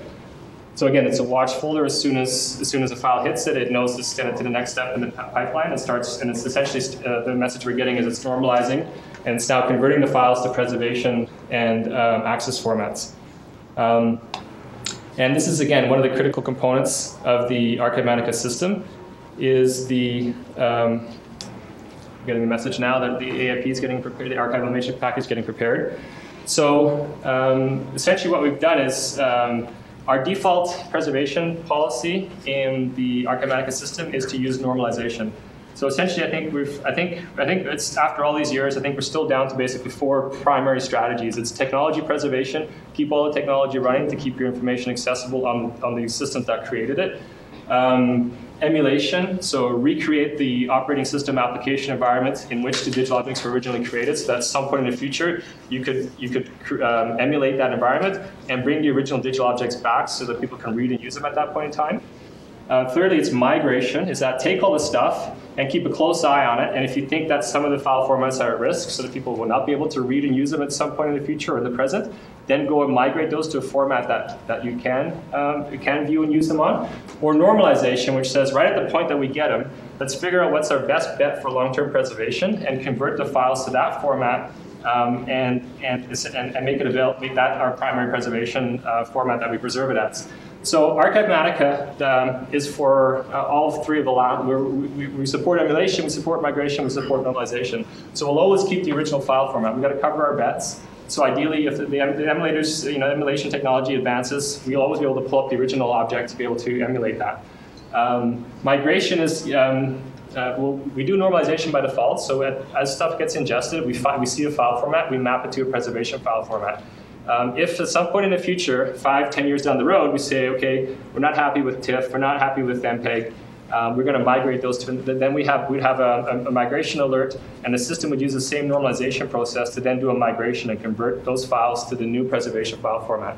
So again, it's a watch folder. As soon as a file hits it, it knows to send it to the next step in the pipeline. And it's essentially the message we're getting is it's normalizing, and it's now converting the files to preservation and access formats. And this is again one of the critical components of the Archivematica system. Is the getting the message now that the AIP is getting prepared, the archival information package is getting prepared. So essentially, what we've done is. Our default preservation policy in the Archivematica system is to use normalization. So essentially, I think it's after all these years, I think we're still down to basically 4 primary strategies. It's technology preservation, keep all the technology running to keep your information accessible on the systems that created it. Emulation, so recreate the operating system application environment in which the digital objects were originally created, so that at some point in the future, you could emulate that environment and bring the original digital objects back so that people can read and use them at that point in time. Thirdly, it's migration, is that take all the stuff and keep a close eye on it. And if you think that some of the file formats are at risk, so that people will not be able to read and use them at some point in the future or in the present, then go and migrate those to a format that you can view and use them on. Or normalization, which says right at the point that we get them, let's figure out what's our best bet for long-term preservation and convert the files to that format and make it available, make that our primary preservation format that we preserve it as. So Archive-matica is for all three of the last. We support emulation, we support migration, we support normalization. So we'll always keep the original file format. We've got to cover our bets. So ideally, if the emulators, emulation technology advances, we'll always be able to pull up the original object to be able to emulate that. Migration is, we do normalization by default. So as stuff gets ingested, we see a file format, we map it to a preservation file format. If at some point in the future, 5, 10 years down the road, we say, okay, we're not happy with TIFF, we're not happy with MPEG, we're going to migrate those to, then we'd have a migration alert, and the system would use the same normalization process to then do a migration and convert those files to the new preservation file format.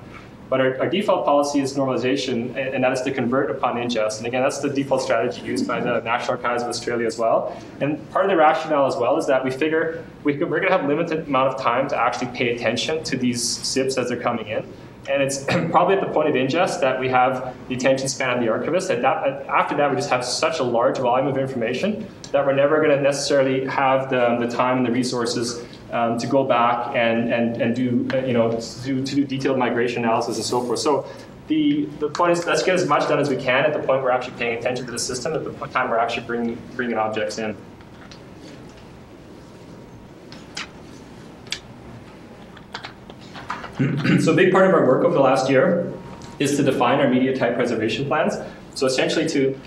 But our default policy is normalization, and that is to convert upon ingest. And again, that's the default strategy used by the National Archives of Australia as well. And part of the rationale as well is that we figure we're going to have a limited amount of time to actually pay attention to these SIPs as they're coming in. And it's probably at the point of ingest that we have the attention span of the archivist. After that, we just have such a large volume of information that we're never going to necessarily have the time and the resources to go back and do do detailed migration analysis and so forth. So the point is, let's get as much done as we can at the point we're actually paying attention to the system, at the time we're actually bringing objects in. So a big part of our work over the last year is to define our media type preservation plans. So essentially to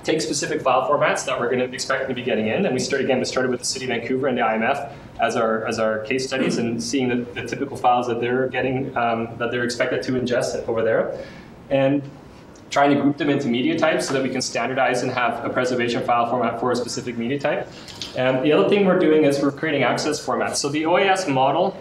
take specific file formats that we're going to expect to be getting in, and we started with the City of Vancouver and the IMF as our case studies, and seeing the typical files that they're getting, that they're expected to ingest over there, and trying to group them into media types so that we can standardize and have a preservation file format for a specific media type. And the other thing we're doing is we're creating access formats. So the OAS model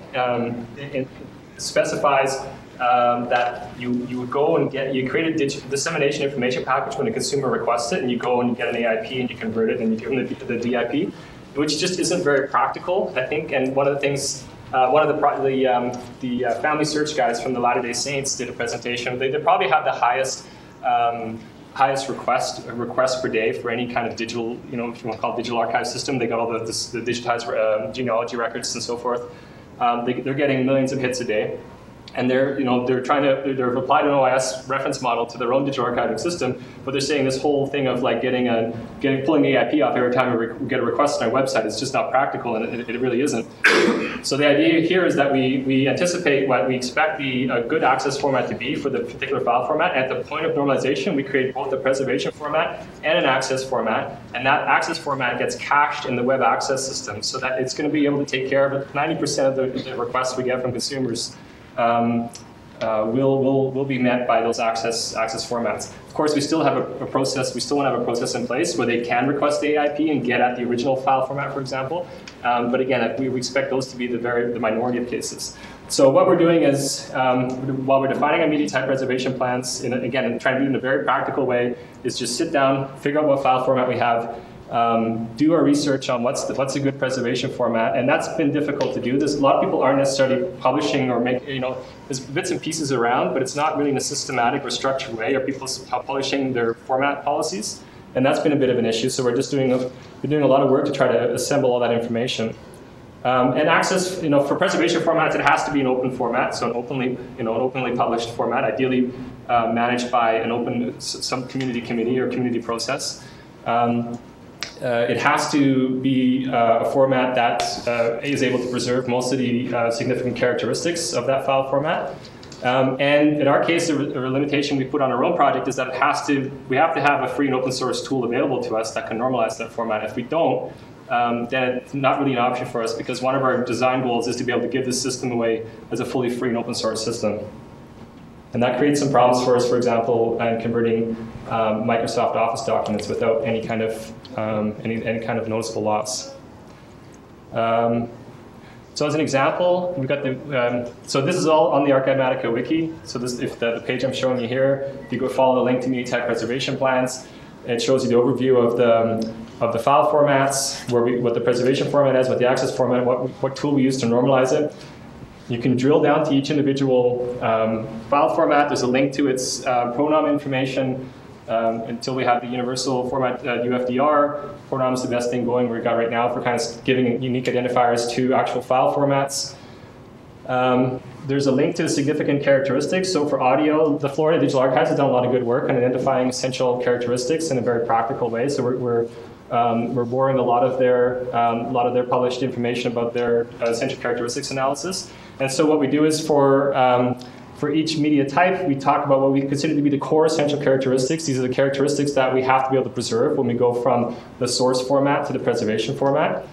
specifies that you would go and you create a dissemination information package when a consumer requests it, and you go and you get an AIP and you convert it and you give them the DIP, which just isn't very practical, I think. And one of the things, one of the family search guys from the Latter-day Saints did a presentation. They probably have the highest request per day for any kind of digital, if you want to call it digital archive system. They got all the digitized genealogy records and so forth. They're getting millions of hits a day, and they've applied an OIS reference model to their own digital archiving system, but they're saying this whole thing of like pulling the AIP off every time we get a request on our website is just not practical, and it really isn't. So the idea here is that we anticipate what we expect a good access format to be for the particular file format. At the point of normalization, we create both a preservation format and an access format, and that access format gets cached in the web access system so that it's going to be able to take care of it. 90% of the requests we get from consumers will be met by those access formats. Of course, we still have a process. We still want to have a process in place where they can request the AIP and get at the original file format, for example. But again, we expect those to be the minority of cases. So what we're doing is, while we're defining our media type preservation plans, and trying to do it in a very practical way, is just sit down, figure out what file format we have, do our research on what's a good preservation format, and that's been difficult to do. A lot of people aren't necessarily publishing or there's bits and pieces around, but it's not really in a systematic or structured way. Are people publishing their format policies? And that's been a bit of an issue. So we're doing a lot of work to try to assemble all that information. And access, for preservation formats, it has to be an open format, so an openly published format, ideally managed by some community committee or community process. It has to be a format that is able to preserve most of the significant characteristics of that file format. And in our case, a limitation we put on our own project is that we have to have a free and open source tool available to us that can normalize that format. If we don't, then it's not really an option for us, because one of our design goals is to be able to give this system away as a fully free and open source system. And that creates some problems for us, for example, in converting Microsoft Office documents without any kind of noticeable loss. So as an example, we've got the, so this is all on the Archive-matica wiki. So this, if the page I'm showing you here, if you go follow the link to media type preservation plans, it shows you the overview of the file formats, what the preservation format is, what the access format, what tool we use to normalize it. You can drill down to each individual file format. There's a link to its pronom information until we have the universal format UFDR. Pronom is the best thing going we've got right now for kind of giving unique identifiers to actual file formats. There's a link to the significant characteristics. So for audio, the Florida Digital Archives has done a lot of good work on identifying essential characteristics in a very practical way. So we're borrowing a lot of their published information about their essential characteristics analysis. And so what we do is for each media type, we talk about what we consider to be the core essential characteristics. These are the characteristics that we have to be able to preserve when we go from the source format to the preservation format.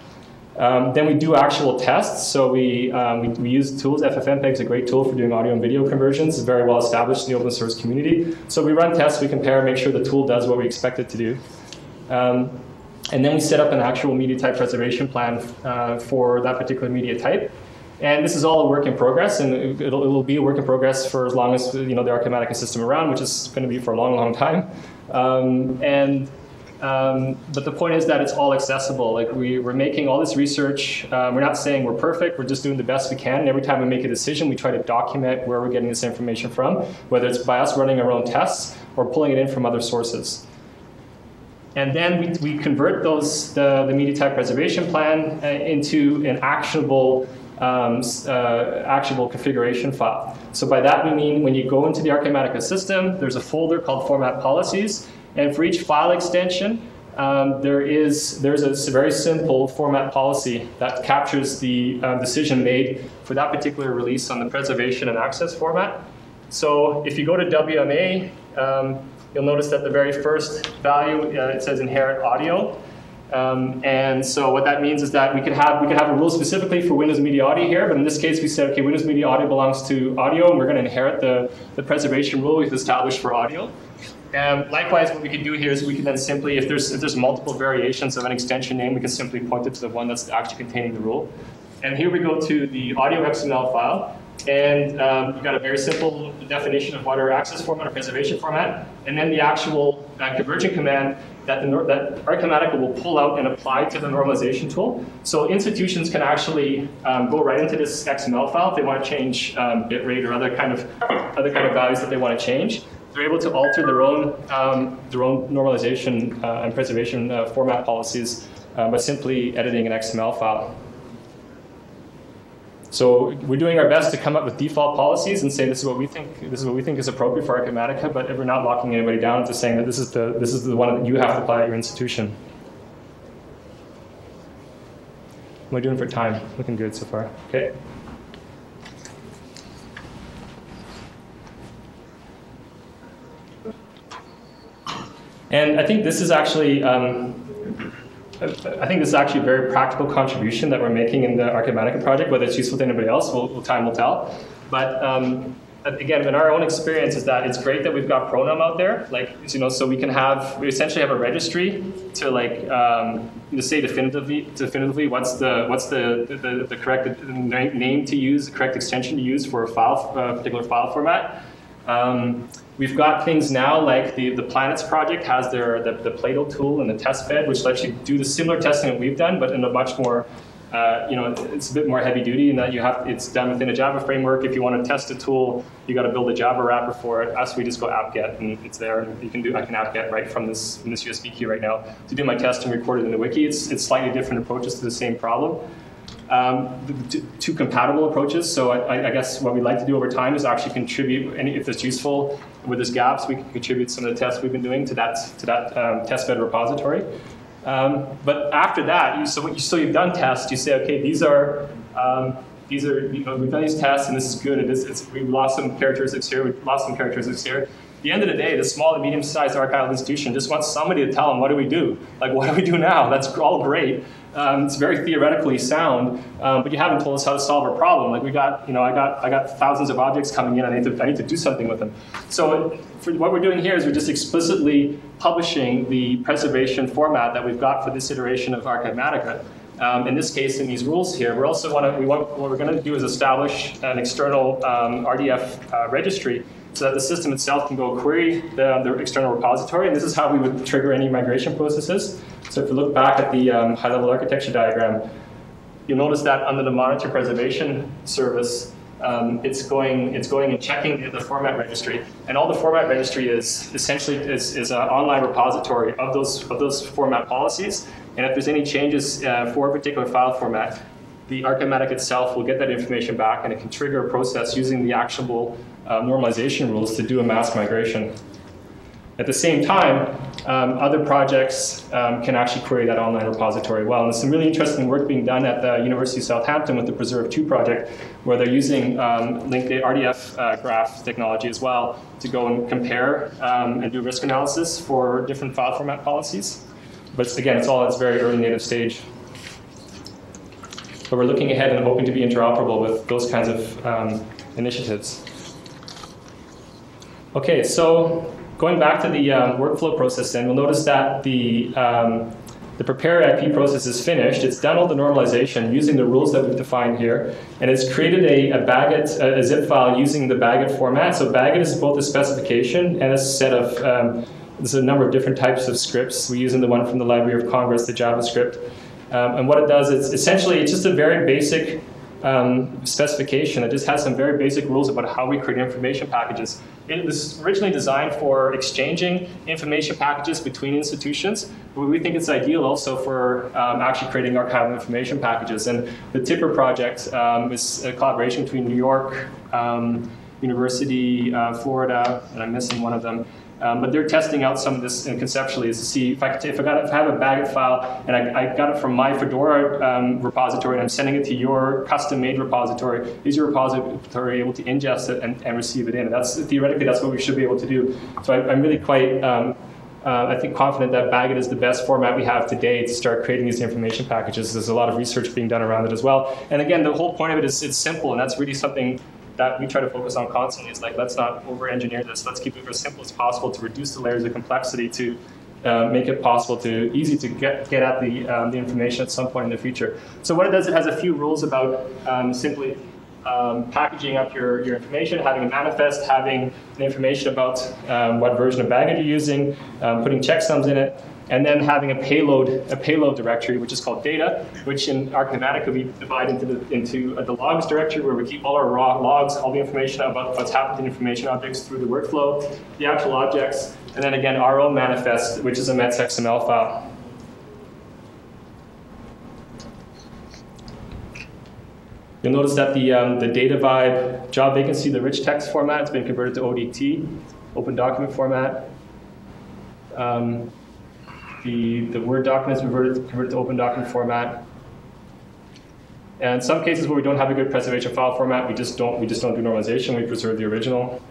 Then we do actual tests. So we use tools. FFmpeg is a great tool for doing audio and video conversions. It's very well established in the open source community. So we run tests, we compare, make sure the tool does what we expect it to do. And then we set up an actual media type preservation plan for that particular media type. And this is all a work in progress, and it'll be a work in progress for as long as the Archivematica system around, which is going to be for a long, long time. But the point is that it's all accessible. Like we're making all this research. We're not saying we're perfect. We're just doing the best we can. And every time we make a decision, we try to document where we're getting this information from, whether it's by us running our own tests or pulling it in from other sources. And then we convert the media type preservation plan into an actionable configuration file. So by that we mean when you go into the Archivematica system, there's a folder called Format Policies, and for each file extension, there's a very simple format policy that captures the decision made for that particular release on the preservation and access format. So if you go to WMA, you'll notice that the very first value, it says inherit audio. And so what that means is that we could have a rule specifically for Windows Media Audio here, but in this case we said, okay, Windows Media Audio belongs to audio, and we're going to inherit the preservation rule we've established for audio. Likewise, what we can do here is we can then simply, if there's multiple variations of an extension name, we can simply point it to the one that's actually containing the rule. And here we go to the audio XML file, and we've got a very simple definition of what our access format or preservation format, and then the actual conversion command that Archivematica will pull out and apply to the normalization tool. So institutions can actually go right into this XML file if they want to change bitrate or other kind of values that they want to change. They're able to alter their own normalization and preservation format policies by simply editing an XML file. So we're doing our best to come up with default policies and say this is what we think is appropriate for Archivematica, but we're not locking anybody down into saying that this is the one that you have to apply at your institution. What am I doing for time? Looking good so far. Okay. And I think this is actually a very practical contribution that we're making in the Archivematica project. Whether it's useful to anybody else, time will tell. But again, in our own experience, is that it's great that we've got pronom out there, so we essentially have a registry to say definitively what's the correct name to use, the correct extension to use for a particular file format. We've got things now like the Planets project has the Plato tool and the test bed, which lets you do the similar testing that we've done, but in a much more, it's a bit more heavy duty in that it's done within a Java framework. If you want to test a tool, you got to build a Java wrapper for it. Us, we just go apt-get and it's there. And I can apt-get right from this USB key right now to do my test and record it in the wiki. It's slightly different approaches to the same problem. Two compatible approaches. So I guess what we'd like to do over time is actually contribute, and if it's useful, where there's gaps, we can contribute some of the tests we've been doing to that testbed repository. But after that, so you've done tests. You say, okay, these are we've done these tests, and this is good. We lost some characteristics here. We lost some characteristics here. At the end of the day, the small and medium-sized archival institution just wants somebody to tell them, what do we do? Like, what do we do now? That's all great. It's very theoretically sound, but you haven't told us how to solve our problem. Like I got thousands of objects coming in. I need to do something with them. So what we're doing here is we're just explicitly publishing the preservation format that we've got for this iteration of Archivematica. in this case, in these rules here, what we're going to do is establish an external RDF registry so that the system itself can go query the external repository, and this is how we would trigger any migration processes. So if you look back at the high-level architecture diagram, you'll notice that under the monitor preservation service, it's going and checking the format registry, and all the format registry is essentially is an online repository of those format policies. And if there's any changes for a particular file format, the Archivematica itself will get that information back, and it can trigger a process using the actionable normalization rules to do a mass migration. At the same time, other projects can actually query that online repository well. And there's some really interesting work being done at the University of Southampton with the Preserve 2 project, where they're using linked RDF graph technology as well to go and compare and do risk analysis for different file format policies. But again, it's all at its very early native stage. But we're looking ahead and hoping to be interoperable with those kinds of initiatives. Okay, so going back to the workflow process, then we'll notice that the prepare IP process is finished. It's done all the normalization using the rules that we've defined here, and it's created a zip file using the Bagot format. So Bagot is both a specification and a set of there's a number of different types of scripts. We're using the one from the Library of Congress, the JavaScript. And what it does is essentially it's just a very basic specification. It just has some very basic rules about how we create information packages. It was originally designed for exchanging information packages between institutions, but we think it's ideal also for actually creating archival information packages. And the Tipper project is a collaboration between New York, University, Florida, and I'm missing one of them. But they're testing out some of this conceptually is to see if I have a Bagot file and I got it from my Fedora repository and I'm sending it to your custom-made repository. Is your repository able to ingest it and receive it in? And theoretically, that's what we should be able to do. So I'm really quite, I think, confident that Bagot is the best format we have today to start creating these information packages. There's a lot of research being done around it as well. And again, the whole point of it is it's simple, and that's really something that we try to focus on constantly. It's like, let's not over-engineer this. Let's keep it as simple as possible to reduce the layers of complexity to make it possible to easy to get at the information at some point in the future. So what it does, it has a few rules about simply packaging up your information, having a manifest, having the information about what version of Bagot you're using, putting checksums in it, and then having a payload directory, which is called data, which in Archivematica we divide into the logs directory, where we keep all our raw logs, all the information about what's happened to information objects through the workflow, the actual objects, and then again our own manifest, which is a mets.xml file. You'll notice that the data vibe job vacancy, the rich text format, has been converted to ODT, open document format. The Word documents converted to open document format. And in some cases where we don't have a good preservation file format, we just don't do normalization. We preserve the original.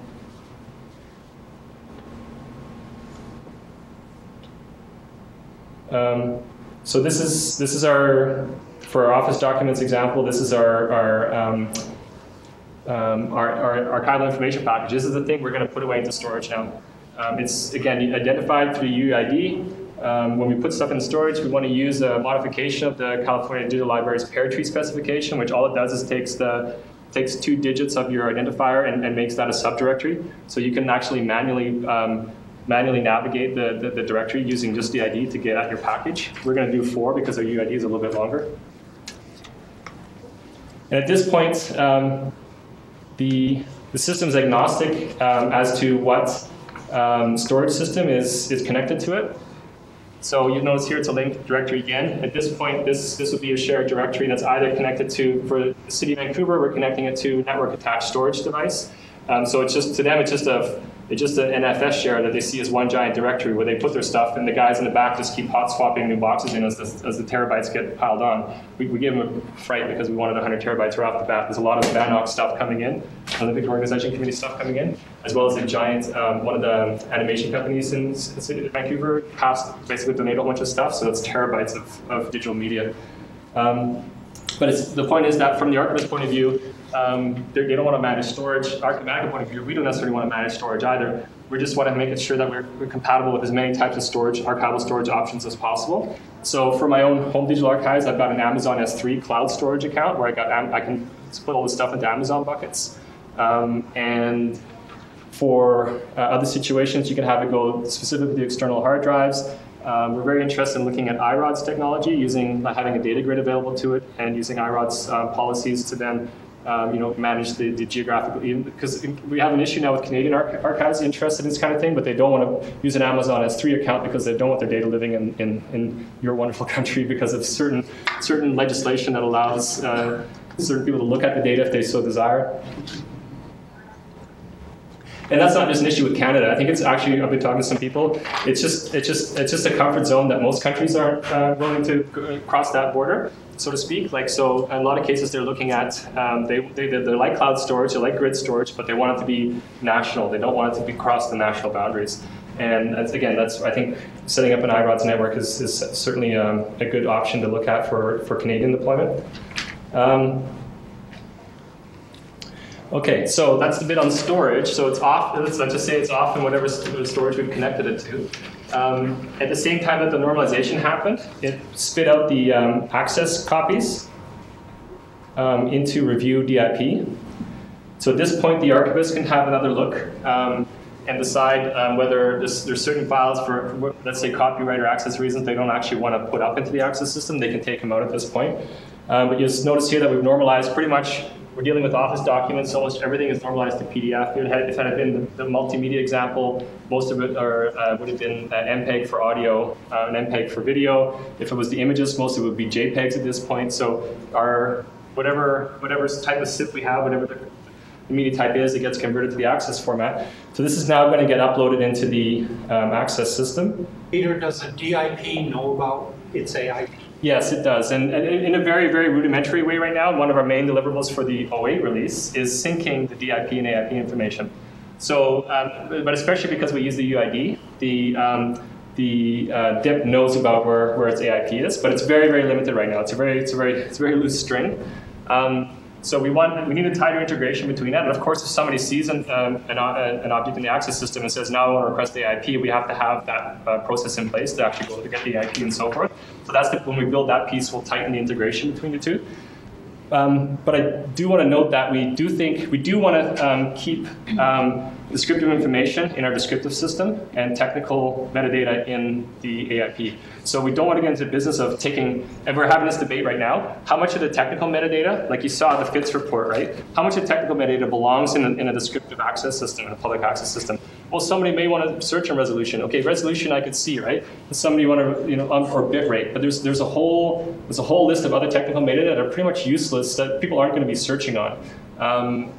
So this is our, for our Office documents example, this is our archival information package. This is the thing we're going to put away into storage now. It's, again, identified through UID. When we put stuff in storage, we want to use a modification of the California Digital Library's pair tree specification, which all it does is takes 2 digits of your identifier and makes that a subdirectory. So you can actually manually navigate the directory using just the ID to get at your package. We're going to do 4 because our UID is a little bit longer. And at this point, the system's agnostic as to what storage system is connected to it. So you notice here it's a linked directory again. At this point, this would be a shared directory that's either connected to, for the City of Vancouver, we're connecting it to network attached storage device. So it's just, to them, it's just an NFS share that they see as one giant directory where they put their stuff, and the guys in the back just keep hot swapping new boxes in as the terabytes get piled on. We give them a fright because we wanted 100 terabytes right off the bat. There's a lot of VANOC stuff coming in, Olympic Organization Committee stuff coming in, as well as a giant, one of the animation companies in the City of Vancouver basically donated a bunch of stuff, so that's terabytes of digital media. But the point is that from the archivist point of view, they don't want to manage storage. Archivematica point of view, we don't necessarily want to manage storage either. We just want to make sure that we're compatible with as many types of storage, archival storage options as possible. So for my own home digital archives, I've got an Amazon S3 cloud storage account where I can split all this stuff into Amazon buckets. And for other situations, you can have it go specifically to external hard drives. We're very interested in looking at iROD's technology, having a data grid available to it, and using iROD's policies to then manage the geographical, because we have an issue now with Canadian archives interested in this kind of thing, but they don't want to use an Amazon S3 account because they don't want their data living in your wonderful country because of certain legislation that allows certain people to look at the data if they so desire. And that's not just an issue with Canada. I think it's actually, I've been talking to some people, it's just a comfort zone that most countries aren't willing to cross that border, so to speak. Like, so in a lot of cases they're looking at, they like cloud storage, they like grid storage, but they want it to be national. They don't want it to be cross the national boundaries. And again, I think setting up an iRODS network is certainly a good option to look at for Canadian deployment. Okay, so that's the bit on storage. So it's off, let's just say it's off in whatever storage we've connected it to. At the same time that the normalization happened, it spit out the access copies into review DIP. So at this point, the archivist can have another look and decide whether there's certain files for, let's say, copyright or access reasons they don't actually want to put up into the access system. They can take them out at this point. But you'll notice here that we've normalized pretty much. We're dealing with Office documents. Almost everything is normalized to PDF. If it had been the multimedia example, most of it would have been MPEG for audio and MPEG for video. If it was the images, most of it would be JPEGs at this point. So our whatever type of SIP we have, whatever the media type is, it gets converted to the access format. So this is now going to get uploaded into the access system. Peter, does the DIP know about its AIP? Yes, it does. And in a very, very rudimentary way right now, one of our main deliverables for the 08 release is syncing the DIP and AIP information. So, but especially because we use the UID, the DIP knows about where its AIP is, but it's very, very limited right now. It's a very loose string. So we need a tighter integration between that. And of course, if somebody sees an object in the access system and says, now I want to request the IP, we have to have that process in place to actually go to get the IP and so forth. So that's when we build that piece, we'll tighten the integration between the two. But I do want to note that we do want to keep descriptive information in our descriptive system and technical metadata in the AIP. So we don't want to get into the business of taking, and we're having this debate right now, how much of the technical metadata, like you saw the FITS report, right? How much of technical metadata belongs in a descriptive access system, in a public access system? Well, somebody may want to search on resolution. Okay, resolution I could see, right? And somebody want to, or bit rate. But there's a whole list of other technical metadata that are pretty much useless that people aren't going to be searching on.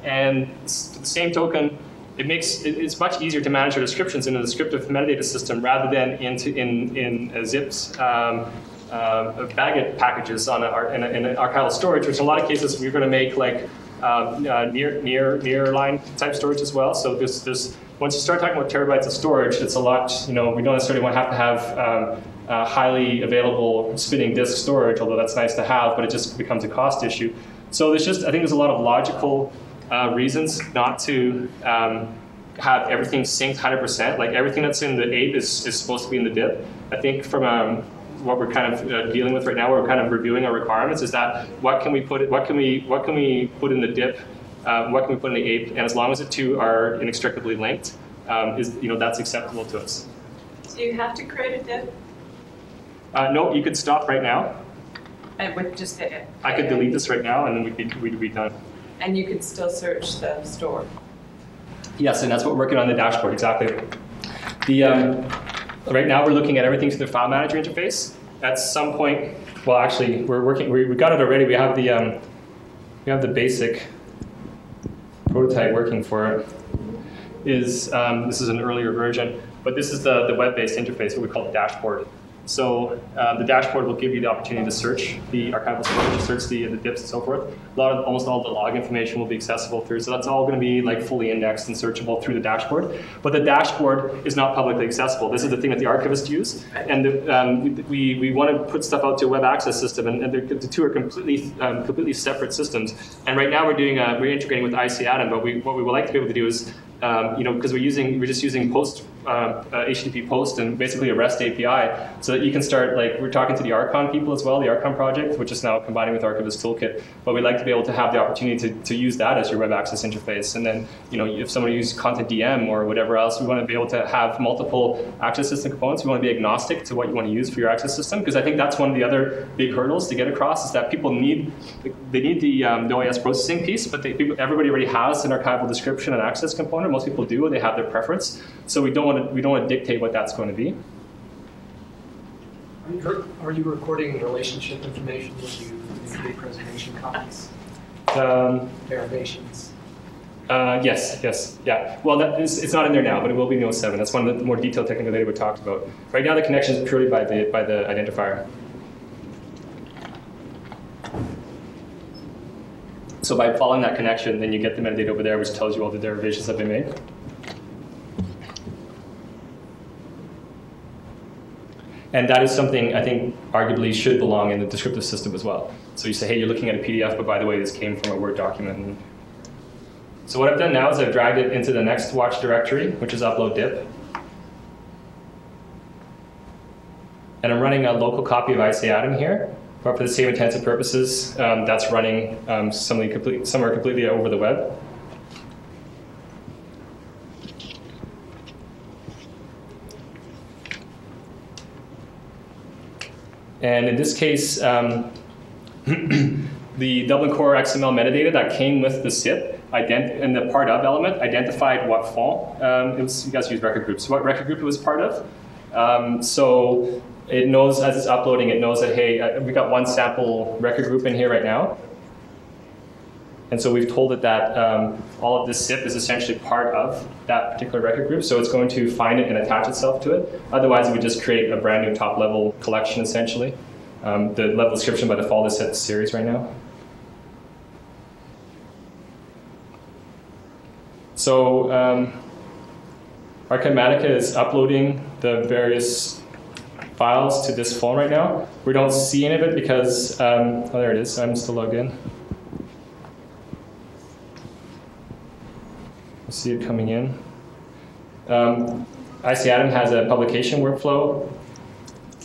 And the same token, it's much easier to manage our descriptions in a descriptive metadata system rather than in zips, baguette packages in an archival storage, which in a lot of cases we're going to make like near line type storage as well. So there's once you start talking about terabytes of storage, it's a lot. We don't necessarily want to have highly available spinning disk storage, although that's nice to have, but it just becomes a cost issue. So I think there's a lot of logical reasons not to have everything synced 100%. Like everything that's in the APE is supposed to be in the DIP. I think from what we're kind of dealing with right now, we're kind of reviewing our requirements. Is that what can we put in the DIP? What can we put in the APE? And as long as the two are inextricably linked, that's acceptable to us. So you have to create a DIP? No, you could stop right now. And with just the I could delete this right now, and then we'd be done. And you could still search the store. Yes, and that's what we're working on the dashboard, exactly. Right now we're looking at everything through the file manager interface. At some point, well actually we got it already. We have the basic prototype working for it. This is an earlier version, but this is the web-based interface, what we call the dashboard. So the dashboard will give you the opportunity to search the archival storage, search the DIPs and so forth. Almost all the log information will be accessible through. So that's all going to be like fully indexed and searchable through the dashboard. But the dashboard is not publicly accessible. This is the thing that the archivists use. And we want to put stuff out to a web access system, and the two are completely separate systems. And right now we're integrating with IC Atom, but what we would like to be able to do is because we're just using post, HTTP post and basically a REST API, so that you can start, like, we're talking to the Archon people as well, the Archon project, which is now combining with Archivist Toolkit, but we'd like to be able to have the opportunity to use that as your web access interface. And then, if somebody uses Content DM or whatever else, we want to be able to have multiple access system components. We want to be agnostic to what you want to use for your access system, because I think that's one of the other big hurdles to get across, is that people need the OAS processing piece, but everybody already has an archival description and access component. Most people do, and they have their preference. So we don't want to dictate what that's going to be. Are you recording relationship information when you create preservation copies? Derivations? Yes, yeah. Well, it's not in there now, but it will be in 07. That's one of the more detailed technical data we talked about. Right now, the connection is purely by the identifier. So by following that connection, then you get the metadata over there, which tells you all the derivations that have been made. And that is something I think arguably should belong in the descriptive system as well. So you say, hey, you're looking at a PDF, but by the way, this came from a Word document. So what I've done now is I've dragged it into the next watch directory, which is upload dip. And I'm running a local copy of ICADM here. But for the same intents and purposes, that's running somewhere completely over the web. And in this case, the Dublin Core XML metadata that came with the SIP and the part of element identified what font you guys use record groups, what record group it was part of. So it knows, as it's uploading, it knows that, hey, we got one sample record group in here right now. And so we've told it that all of this SIP is essentially part of that particular record group, so it's going to find it and attach itself to it. Otherwise, it would just create a brand new top-level collection, essentially. The level description by default is set to series right now. So Archivematica is uploading the various files to this phone right now. We don't see any of it because, oh, there it is. I'm still logged in. See it coming in. ICADM has a publication workflow.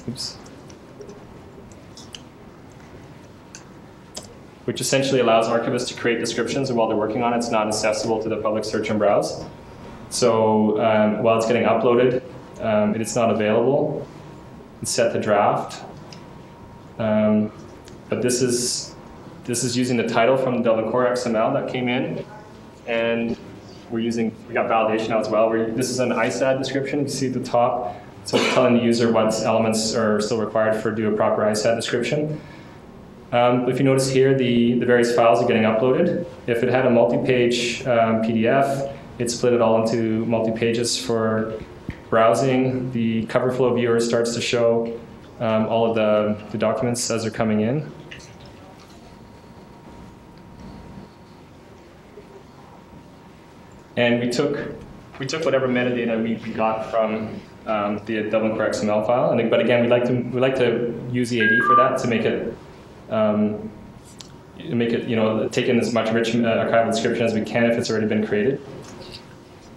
Oops. Which essentially allows archivists to create descriptions, and while they're working on it, it's not accessible to the public search and browse. So while it's getting uploaded, it's not available. It's set to draft. But this is using the title from the Dublin Core XML that came in, and we got validation now as well. This is an ISAD description. You see at the top. So it's telling the user what elements are still required to do a proper ISAD description. If you notice here, the various files are getting uploaded. If it had a multi-page PDF, it split it all into multi-pages for browsing. The cover flow viewer starts to show all of the documents as they're coming in. And we took whatever metadata we got from the Dublin Core XML file. But again, we like to use EAD for that to make it take in as much rich archival description as we can if it's already been created.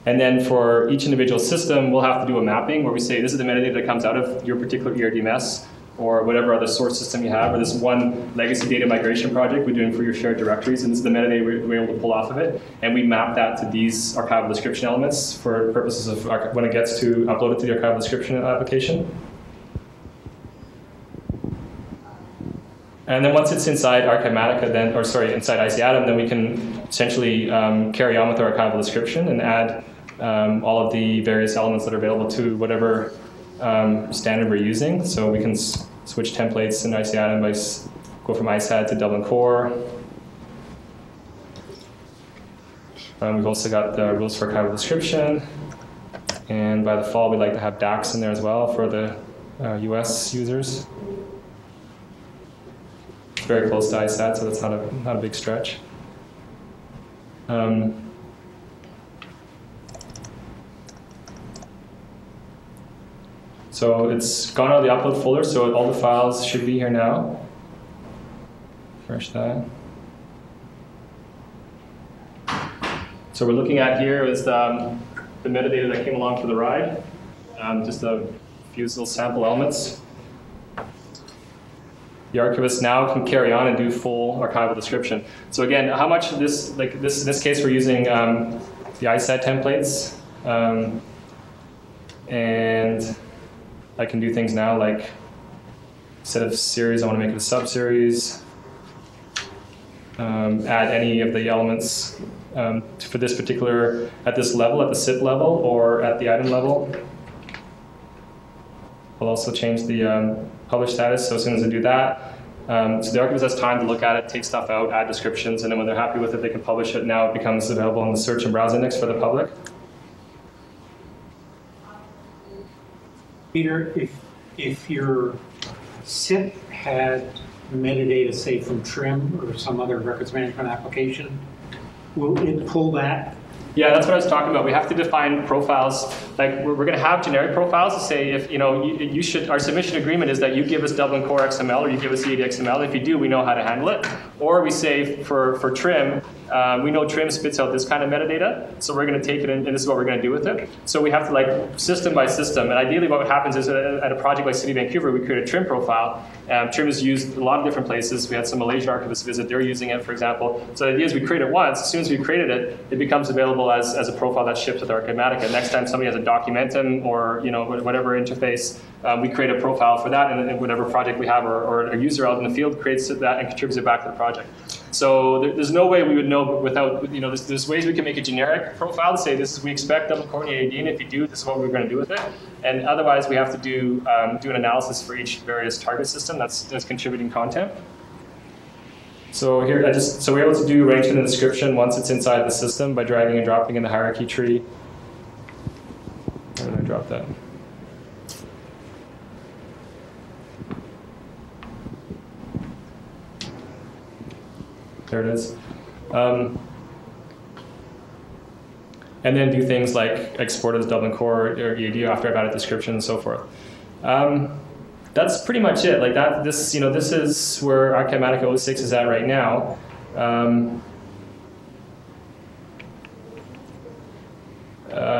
And then for each individual system, we'll have to do a mapping where we say this is the metadata that comes out of your particular ERDMS or whatever other source system you have, or this one legacy data migration project we're doing for your shared directories, and this is the metadata we're able to pull off of it. And we map that to these archival description elements for purposes of when it gets to upload it to the archival description application. And then once it's inside Archivematica, inside ICADM, then we can essentially carry on with our archival description and add all of the various elements that are available to whatever standard we're using. So we can switch templates in ICADM by go from ISAD to Dublin Core. We've also got the rules for archival description. And by default, we'd like to have DAX in there as well for the US users. It's very close to ISAD, so that's not a big stretch. So it's gone out of the upload folder, so all the files should be here now. Refresh that. So we're looking at here is the metadata that came along for the ride, just a few little sample elements. The archivist now can carry on and do full archival description. So again, how much of this, like this, in this case, we're using the ISAT templates, and I can do things now like instead of series, I want to make it a sub-series. Add any of the elements for this particular, at this level, at the SIP level, or at the item level. We'll also change the publish status, so as soon as I do that, so the archivist has time to look at it, take stuff out, add descriptions, and then when they're happy with it, they can publish it. Now it becomes available in the search and browse index for the public. Peter, if your SIP had metadata, say from TRIM or some other records management application, will it pull that? Yeah, that's what I was talking about. We have to define profiles. Like we're going to have generic profiles to say if you should. Our submission agreement is that you give us Dublin Core XML or you give us EAD XML. If you do, we know how to handle it. Or we say for TRIM, we know TRIM spits out this kind of metadata, so we're going to take it and this is what we're going to do with it. So we have to like system by system. And ideally, what happens is at a project like City of Vancouver, we create a TRIM profile. TRIM is used a lot of different places. We had some Malaysian archivists visit; they're using it, for example. So the idea is we create it once. As soon as we created it, it becomes available as a profile that ships with Archivematica. Next time somebody has a Documentum or whatever interface, we create a profile for that, and whatever project we have or a user out in the field creates that and contributes it back to the project. So there's no way we would know without, there's ways we can make a generic profile to say we expect Dublin Core and EAD, and if you do, this is what we're going to do with it. And otherwise, we have to do an analysis for each various target system that's contributing content. So here, so we're able to do arrangement and description once it's inside the system by dragging and dropping in the hierarchy tree. Where did I drop that? There it is. And then do things like export as Dublin Core or EAD after I've added description and so forth. That's pretty much it. Like that. This is where Archivematica 06 is at right now.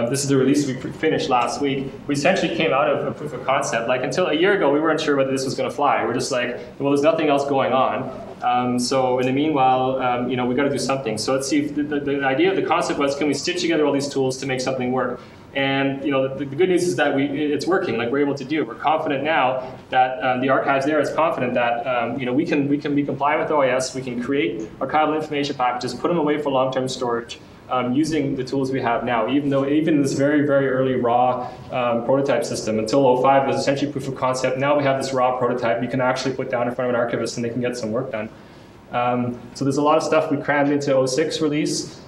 This is the release we finished last week. We essentially came out of a proof of concept. Like until a year ago, we weren't sure whether this was going to fly. We're just like, well, there's nothing else going on. So in the meanwhile, we got to do something. So let's see. If the idea of the concept was, can we stitch together all these tools to make something work? And the good news is that it's working. Like we're able to do it. We're confident now that the archives there is confident that we can be compliant with OIS. We can create archival information packages, put them away for long-term storage. Using the tools we have now, even in this very, very early raw prototype system, until 05 was essentially proof of concept. Now we have this raw prototype you can actually put down in front of an archivist and they can get some work done. So there's a lot of stuff we crammed into 06 release.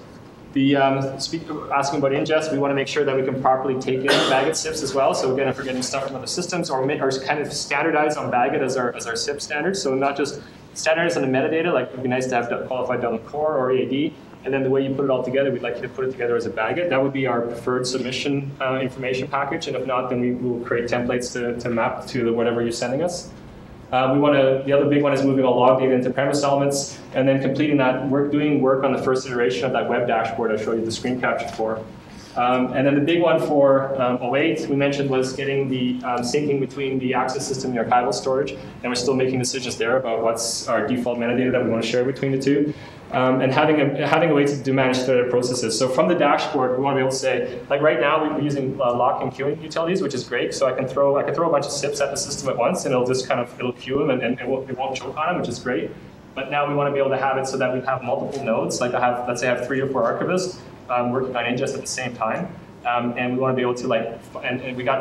Asking about ingest, we want to make sure that we can properly take in Bagot SIPs as well. So again, if we're getting stuff from other systems, or kind of standardize on Bagot as our SIP standard. So not just standardize on the metadata, like it'd be nice to have qualified Dublin Core or EAD. And then the way you put it all together, we'd like you to put it together as a Bagot. That would be our preferred submission information package. And if not, then we will create templates to map to whatever you're sending us. The other big one is moving all log data into premise elements, and then completing that doing work on the first iteration of that web dashboard I showed you the screen capture for. And then the big one for 08 we mentioned was getting the syncing between the access system and the archival storage, and we're still making decisions there about what's our default metadata that we want to share between the two. And having a way to do manage threaded processes. So from the dashboard, we want to be able to say, like right now, we're using lock and queuing utilities, which is great. So I can throw a bunch of SIPs at the system at once, and it'll queue them, and it won't choke on them, which is great. But now we want to be able to have it so that we have multiple nodes. Like let's say I have 3 or 4 archivists working on ingest at the same time. And we want to be able to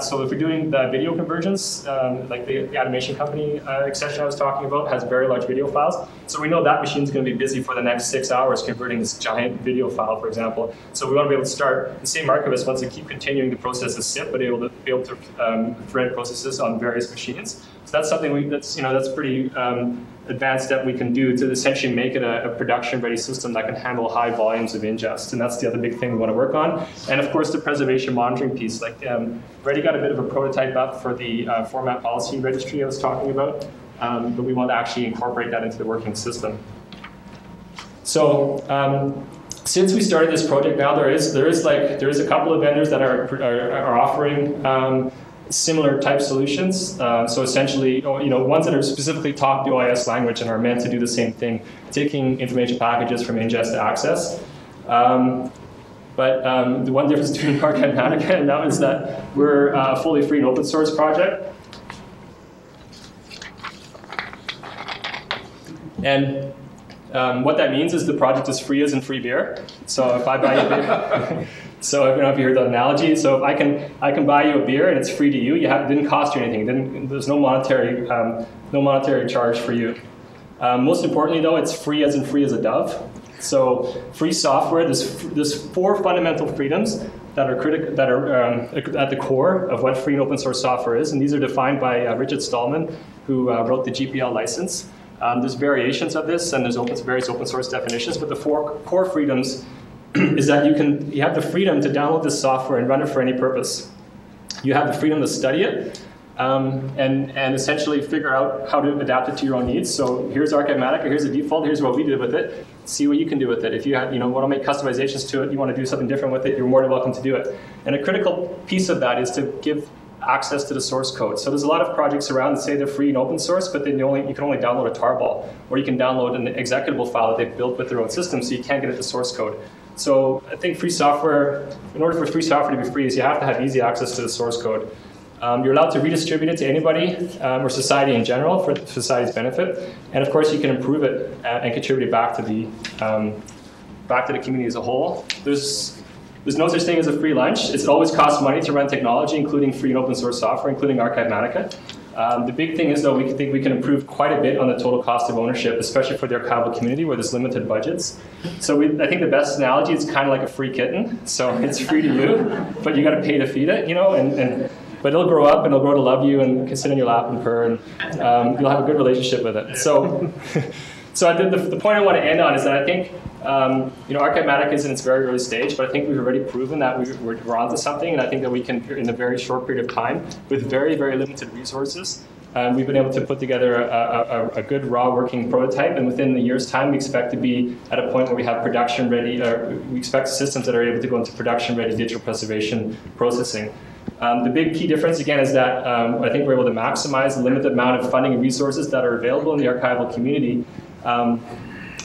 so if we're doing the video conversions, like the animation company extension I was talking about has very large video files. So we know that machine's going to be busy for the next 6 hours converting this giant video file, for example. So we want to be able to start, the same archivist wants to keep continuing the process as SIP, but be able to thread processes on various machines. So that's something that's pretty advanced step we can do to essentially make it a production-ready system that can handle high volumes of ingest. And that's the other big thing we want to work on. And of course, the preservation monitoring piece. Like, we already got a bit of a prototype up for the format policy registry I was talking about, but we want to actually incorporate that into the working system. So since we started this project now, there is a couple of vendors that are offering similar type solutions. So essentially, ones that are specifically talk the OIS language and are meant to do the same thing, taking information packages from ingest to access. But the one difference between Archive-matica and now is that we're a fully free and open source project. And what that means is the project is free as in free beer. So if I buy you a beer, so I don't know if you heard the analogy. So if I can buy you a beer and it's free to you, it didn't cost you anything. There's no monetary charge for you. Most importantly, though, it's free as in free as a dove. So free software. There's 4 fundamental freedoms that are at the core of what free and open source software is, and these are defined by Richard Stallman, who wrote the GPL license. There's variations of this, and there's various open source definitions, but the 4 core freedoms is that you have the freedom to download this software and run it for any purpose. You have the freedom to study it, and essentially figure out how to adapt it to your own needs. So here's Archivematica, here's the default, here's what we did with it. See what you can do with it. If you want to make customizations to it, you want to do something different with it, you're more than welcome to do it. And a critical piece of that is to give access to the source code. So there's a lot of projects around that say they're free and open source, but then you can only download a tarball, or you can download an executable file that they've built with their own system, so you can't get at the source code. So I think free software, in order for free software to be free, is you have to have easy access to the source code. You're allowed to redistribute it to anybody or society in general for society's benefit, and of course you can improve it and contribute it back to the community as a whole. There's no such thing as a free lunch. It always costs money to run technology, including free and open source software, including Archive-matica. The big thing is, though, we think we can improve quite a bit on the total cost of ownership, especially for the archival community where there's limited budgets. So I think the best analogy is kind of like a free kitten. So it's free to you, but you got to pay to feed it, but it'll grow up and it'll grow to love you and can sit in your lap and purr, and you'll have a good relationship with it. So, the point I want to end on is that I think Archive-matica is in its very early stage, but I think we've already proven that we're onto something, and I think that we can, in a very short period of time, with very, very limited resources, we've been able to put together a good raw working prototype, and within a year's time, we expect to be at a point where we have production ready, we expect systems that are able to go into production ready digital preservation processing. The big key difference, again, is that I think we're able to maximize the limited amount of funding and resources that are available in the archival community,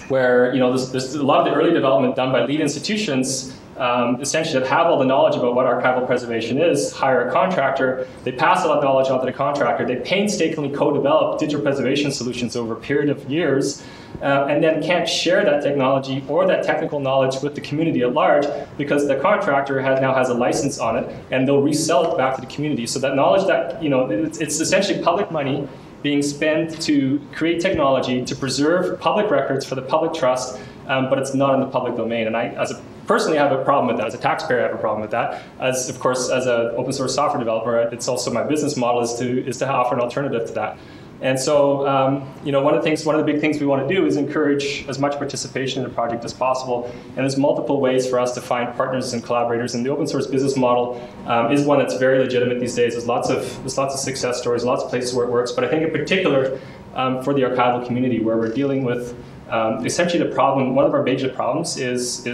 where there's a lot of the early development done by lead institutions, essentially that have all the knowledge about what archival preservation is, hire a contractor, they pass a lot of knowledge on to the contractor, they painstakingly co-develop digital preservation solutions over a period of years, and then can't share that technology or that technical knowledge with the community at large because the contractor now has a license on it, and they'll resell it back to the community. So that knowledge that, it's essentially public money being spent to create technology to preserve public records for the public trust, but it's not in the public domain. And I, personally, have a problem with that. As a taxpayer, I have a problem with that. Of course, as an open source software developer, it's also my business model is to offer an alternative to that. And so, one of the big things we want to do is encourage as much participation in the project as possible. And there's multiple ways for us to find partners and collaborators. And the open source business model is one that's very legitimate these days. There's lots of success stories, lots of places where it works. But I think in particular for the archival community, where we're dealing with essentially the problem. One of our major problems is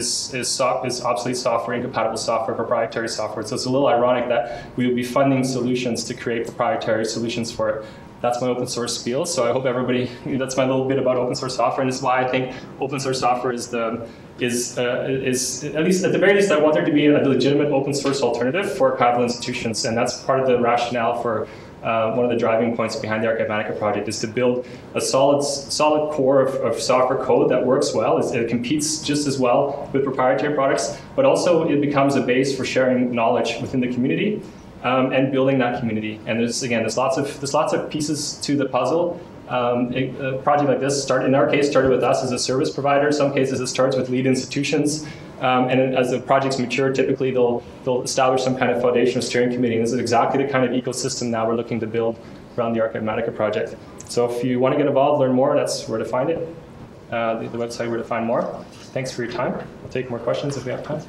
obsolete software, incompatible software, proprietary software. So it's a little ironic that we would be funding solutions to create proprietary solutions for it. That's my open source spiel. So I hope everybody, that's my little bit about open source software, and this is why I think open source software is at least at the very least, I want there to be a legitimate open source alternative for archival institutions, and that's part of the rationale for one of the driving points behind the Archivematica project is to build a solid core of software code that works well. It competes just as well with proprietary products, but also it becomes a base for sharing knowledge within the community. And building that community. And there's lots of pieces to the puzzle. A project like this in our case started with us as a service provider. In some cases it starts with lead institutions. And as the projects mature, typically they'll establish some kind of foundation or steering committee. And this is exactly the kind of ecosystem now we're looking to build around the Archivematica project. So if you want to get involved, learn more, that's where to find it. The website where to find more. Thanks for your time. We'll take more questions if we have time.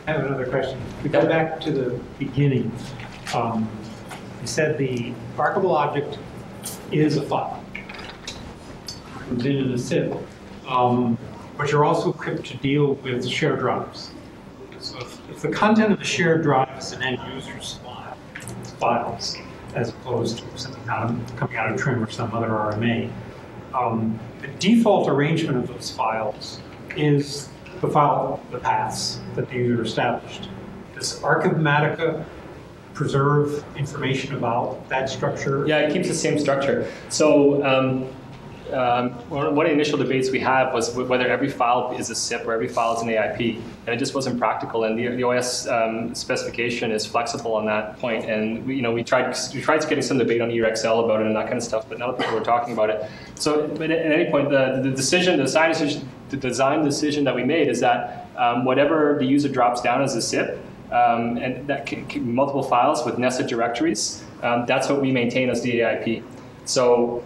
I have another question. We go back to the beginning. You said the archivable object is a file. It comes in a zip. But you're also equipped to deal with shared drives. So if the content of the shared drive is an end user's files, as opposed to something coming out of trim or some other RMA, the default arrangement of those files is the paths that the user established. Does Archivematica preserve information about that structure? Yeah, it keeps the same structure. So one of the initial debates we had was whether every file is a SIP or every file is an AIP, and it just wasn't practical. And the OS specification is flexible on that point. And we tried getting some debate on ERXL about it and that kind of stuff, but none of people were talking about it. So at any point, the design decision that we made is that whatever the user drops down as a SIP, and that can multiple files with nested directories, that's what we maintain as the AIP. So,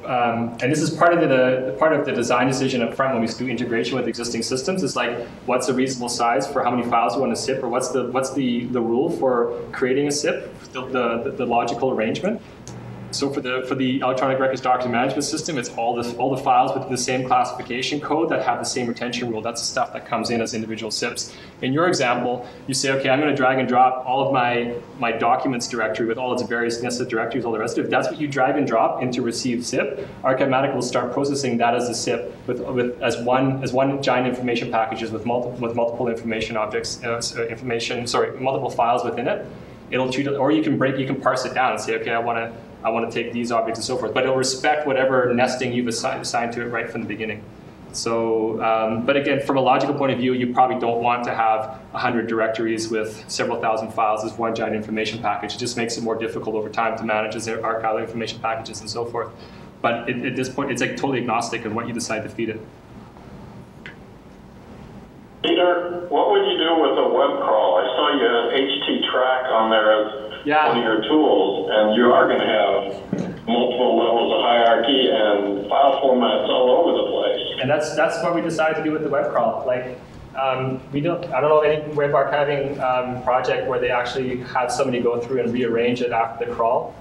and this is part of the design decision up front when we do integration with existing systems. Is like, what's a reasonable size for how many files we want to SIP, or what's the rule for creating a SIP, the logical arrangement. So for the electronic records document management system, it's all the files with the same classification code that have the same retention rule. That's the stuff that comes in as individual SIPs. In your example, you say, okay, I'm going to drag and drop all of my documents directory with all its various nested directories, all the rest of it. If that's what you drag and drop into received SIP, Archivematica will start processing that as a SIP as one giant information packages with multiple information objects, multiple files within it. It'll treat it, or you can parse it down and say, okay, I want to take these objects and so forth, but it'll respect whatever nesting you've assigned to it right from the beginning. So, but again, from a logical point of view, you probably don't want to have 100 directories with several thousand files as one giant information package. It just makes it more difficult over time to manage as archival information packages and so forth. But at this point, it's like totally agnostic of what you decide to feed it. Peter, what would you do with a web crawl? I saw you had HT-Track on there as one of your tools, and you are going to have multiple levels of hierarchy and file formats all over the place. And that's what we decided to do with the web crawl. Like, I don't know of any web archiving project where they actually have somebody go through and rearrange it after the crawl.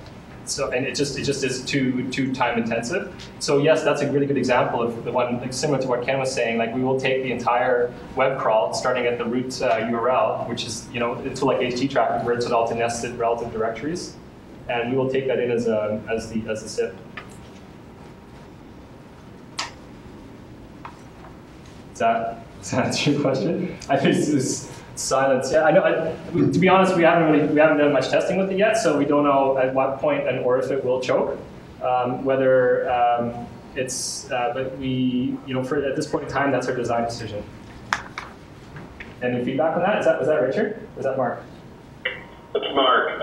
So, and it just is too time intensive. So yes, that's a really good example of the one, like, similar to what Ken was saying. Like, we will take the entire web crawl, starting at the root URL, which is it's like HT-Track, converts it all to nested relative directories, and we will take that in as the SIP. Does that answer your question? I think it's silence. Yeah, I know. To be honest, we haven't done much testing with it yet, so we don't know at what point and or if it will choke. Whether but we, at this point in time, that's our design decision. Any feedback on that? Was that Richard? Or was that Mark? It's Mark.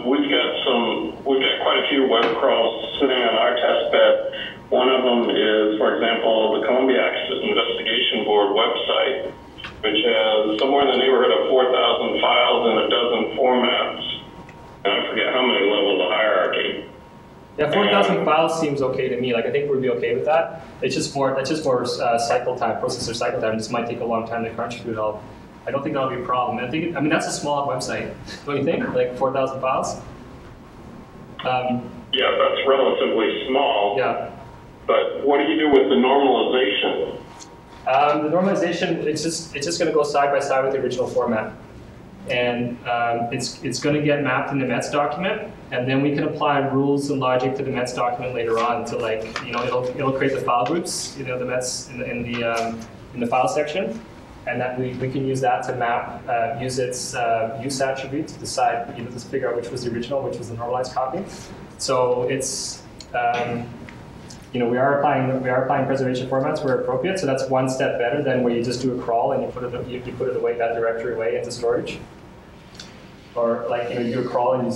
We've got quite a few web crawls sitting on our test bed. One of them is, for example, the Columbia Access Investigation Board website, which has somewhere in the neighborhood of 4,000 files in a dozen formats. And I forget how many levels of hierarchy. Yeah, 4,000 files seems okay to me. Like, I think we'd be okay with that. It's just more cycle time, processor cycle time. This might take a long time to crunch through it all. I don't think that'll be a problem. I mean, that's a small website, don't you think? Like 4,000 files? Yeah, that's relatively small. Yeah. But what do you do with the normalization? The normalization, it's just going to go side by side with the original format, and it's going to get mapped in the METS document, and then we can apply rules and logic to the METS document later on to, like, it'll create the file groups, the METS in the file section, and that we can use that to map, use its use attribute to decide, to figure out which was the original, which was the normalized copy. So it's we are applying preservation formats where appropriate. So that's one step better than where you just do a crawl and you put it away, that directory away into storage. Or, like, you do a crawl and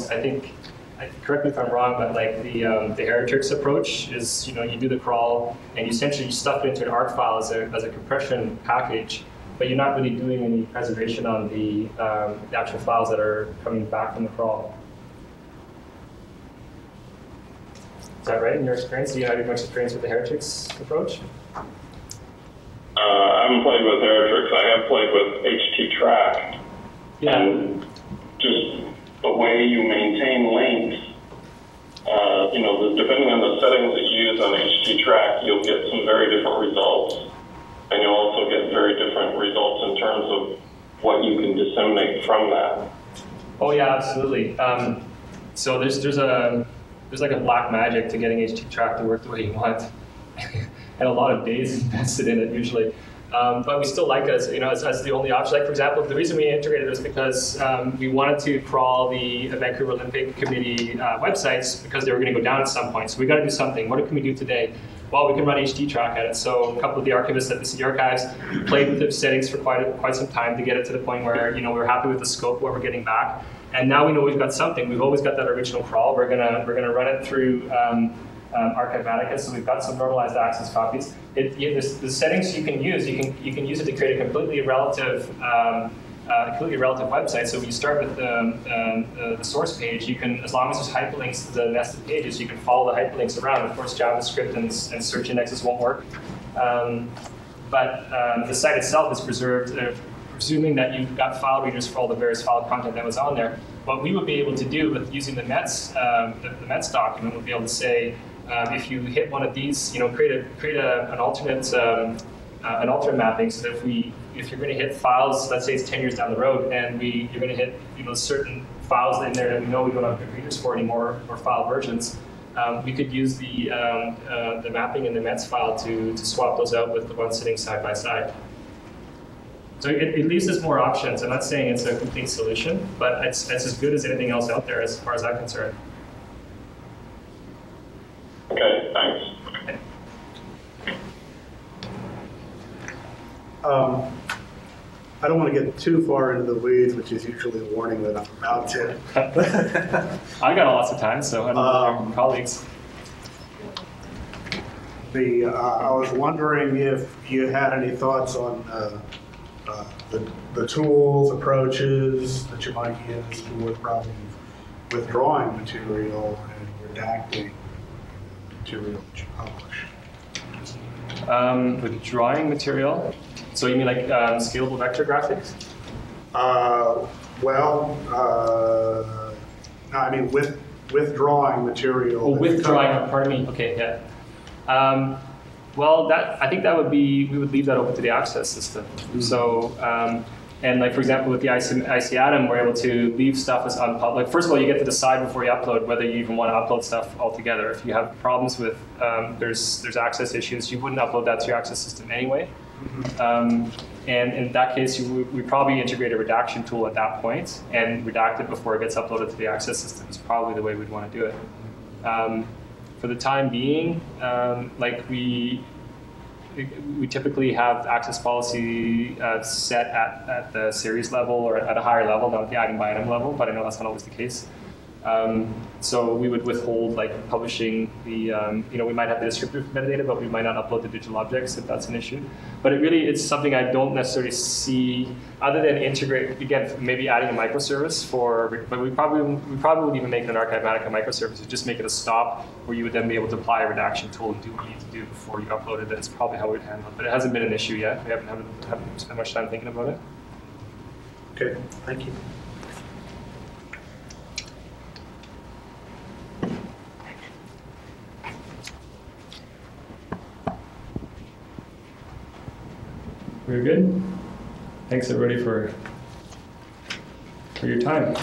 correct me if I'm wrong, but like the Heritrix approach is, you do the crawl and you essentially stuff it into an ARC file as a compression package, but you're not really doing any preservation on the actual files that are coming back from the crawl. Is that right in your experience? Do you have much experience with the Heritrix approach? I haven't played with Heritrix. I have played with HT-Track. Yeah. And just the way you maintain links, depending on the settings that you use on HT-Track, you'll get some very different results. And you'll also get very different results in terms of what you can disseminate from that. Oh yeah, absolutely. So there's like a black magic to getting HT-Track to work the way you want, and a lot of days invested in it usually. But we still like it as the only option. Like for example, the reason we integrated was because we wanted to crawl the Vancouver Olympic Committee websites because they were going to go down at some point. So we got to do something. What can we do today? Well, we can run HT-Track at it. So a couple of the archivists at the City Archives played with the settings for quite some time to get it to the point where we were happy with the scope of what we're getting back. And now we know we've got something. We've always got that original crawl. We're gonna run it through Archive-matica, so we've got some normalized access copies. The settings you can use it to create a completely relative website. So when you start with the source page, you can, as long as there's hyperlinks to the nested pages, you can follow the hyperlinks around. Of course, JavaScript and search indexes won't work, but the site itself is preserved. Presuming that you've got file readers for all the various file content that was on there, what we would be able to do with using the METS document would be able to say, if you hit one of these, create an alternate mapping, so that if you're going to hit files, let's say it's 10 years down the road, and you're going to hit certain files in there that we know we don't have good readers for anymore, or file versions, we could use the mapping in the METS file to swap those out with the ones sitting side by side. So it leaves us more options. I'm not saying it's a complete solution, but it's as good as anything else out there as far as I'm concerned. Okay, thanks. I don't want to get too far into the weeds, which is usually a warning that I'm about to. I got lots of time, so I don't know your colleagues. I was wondering if you had any thoughts on the tools, approaches that you might use with probably withdrawing material and redacting material that you publish. Withdrawing material? So you mean like scalable vector graphics? No, I mean withdrawing material. Oh, withdrawing, pardon me, okay, yeah. Well, I think that would be, we would leave that open to the access system. Mm-hmm. So, and like for example, with the IC Atom, we're able to leave stuff as unpublished. First of all, you get to decide before you upload whether you even want to upload stuff altogether. If you have problems with, there's access issues, you wouldn't upload that to your access system anyway. Mm-hmm. And in that case, we probably integrate a redaction tool at that point and redact it before it gets uploaded to the access system is probably the way we'd want to do it. For the time being, we typically have access policy set at the series level or at a higher level, not at the item by item level, but I know that's not always the case. So we would withhold like publishing the, we might have the descriptive metadata, but we might not upload the digital objects if that's an issue. But it's something I don't necessarily see, other than integrate, again, maybe adding a microservice but we probably would even make it an Archivematica Micro-Services, just make it a stop where you would then be able to apply a redaction tool and do what you need to do before you upload it. That's probably how we'd handle it. But it hasn't been an issue yet. We haven't spent much time thinking about it. Okay, thank you. Very good. Thanks everybody for your time.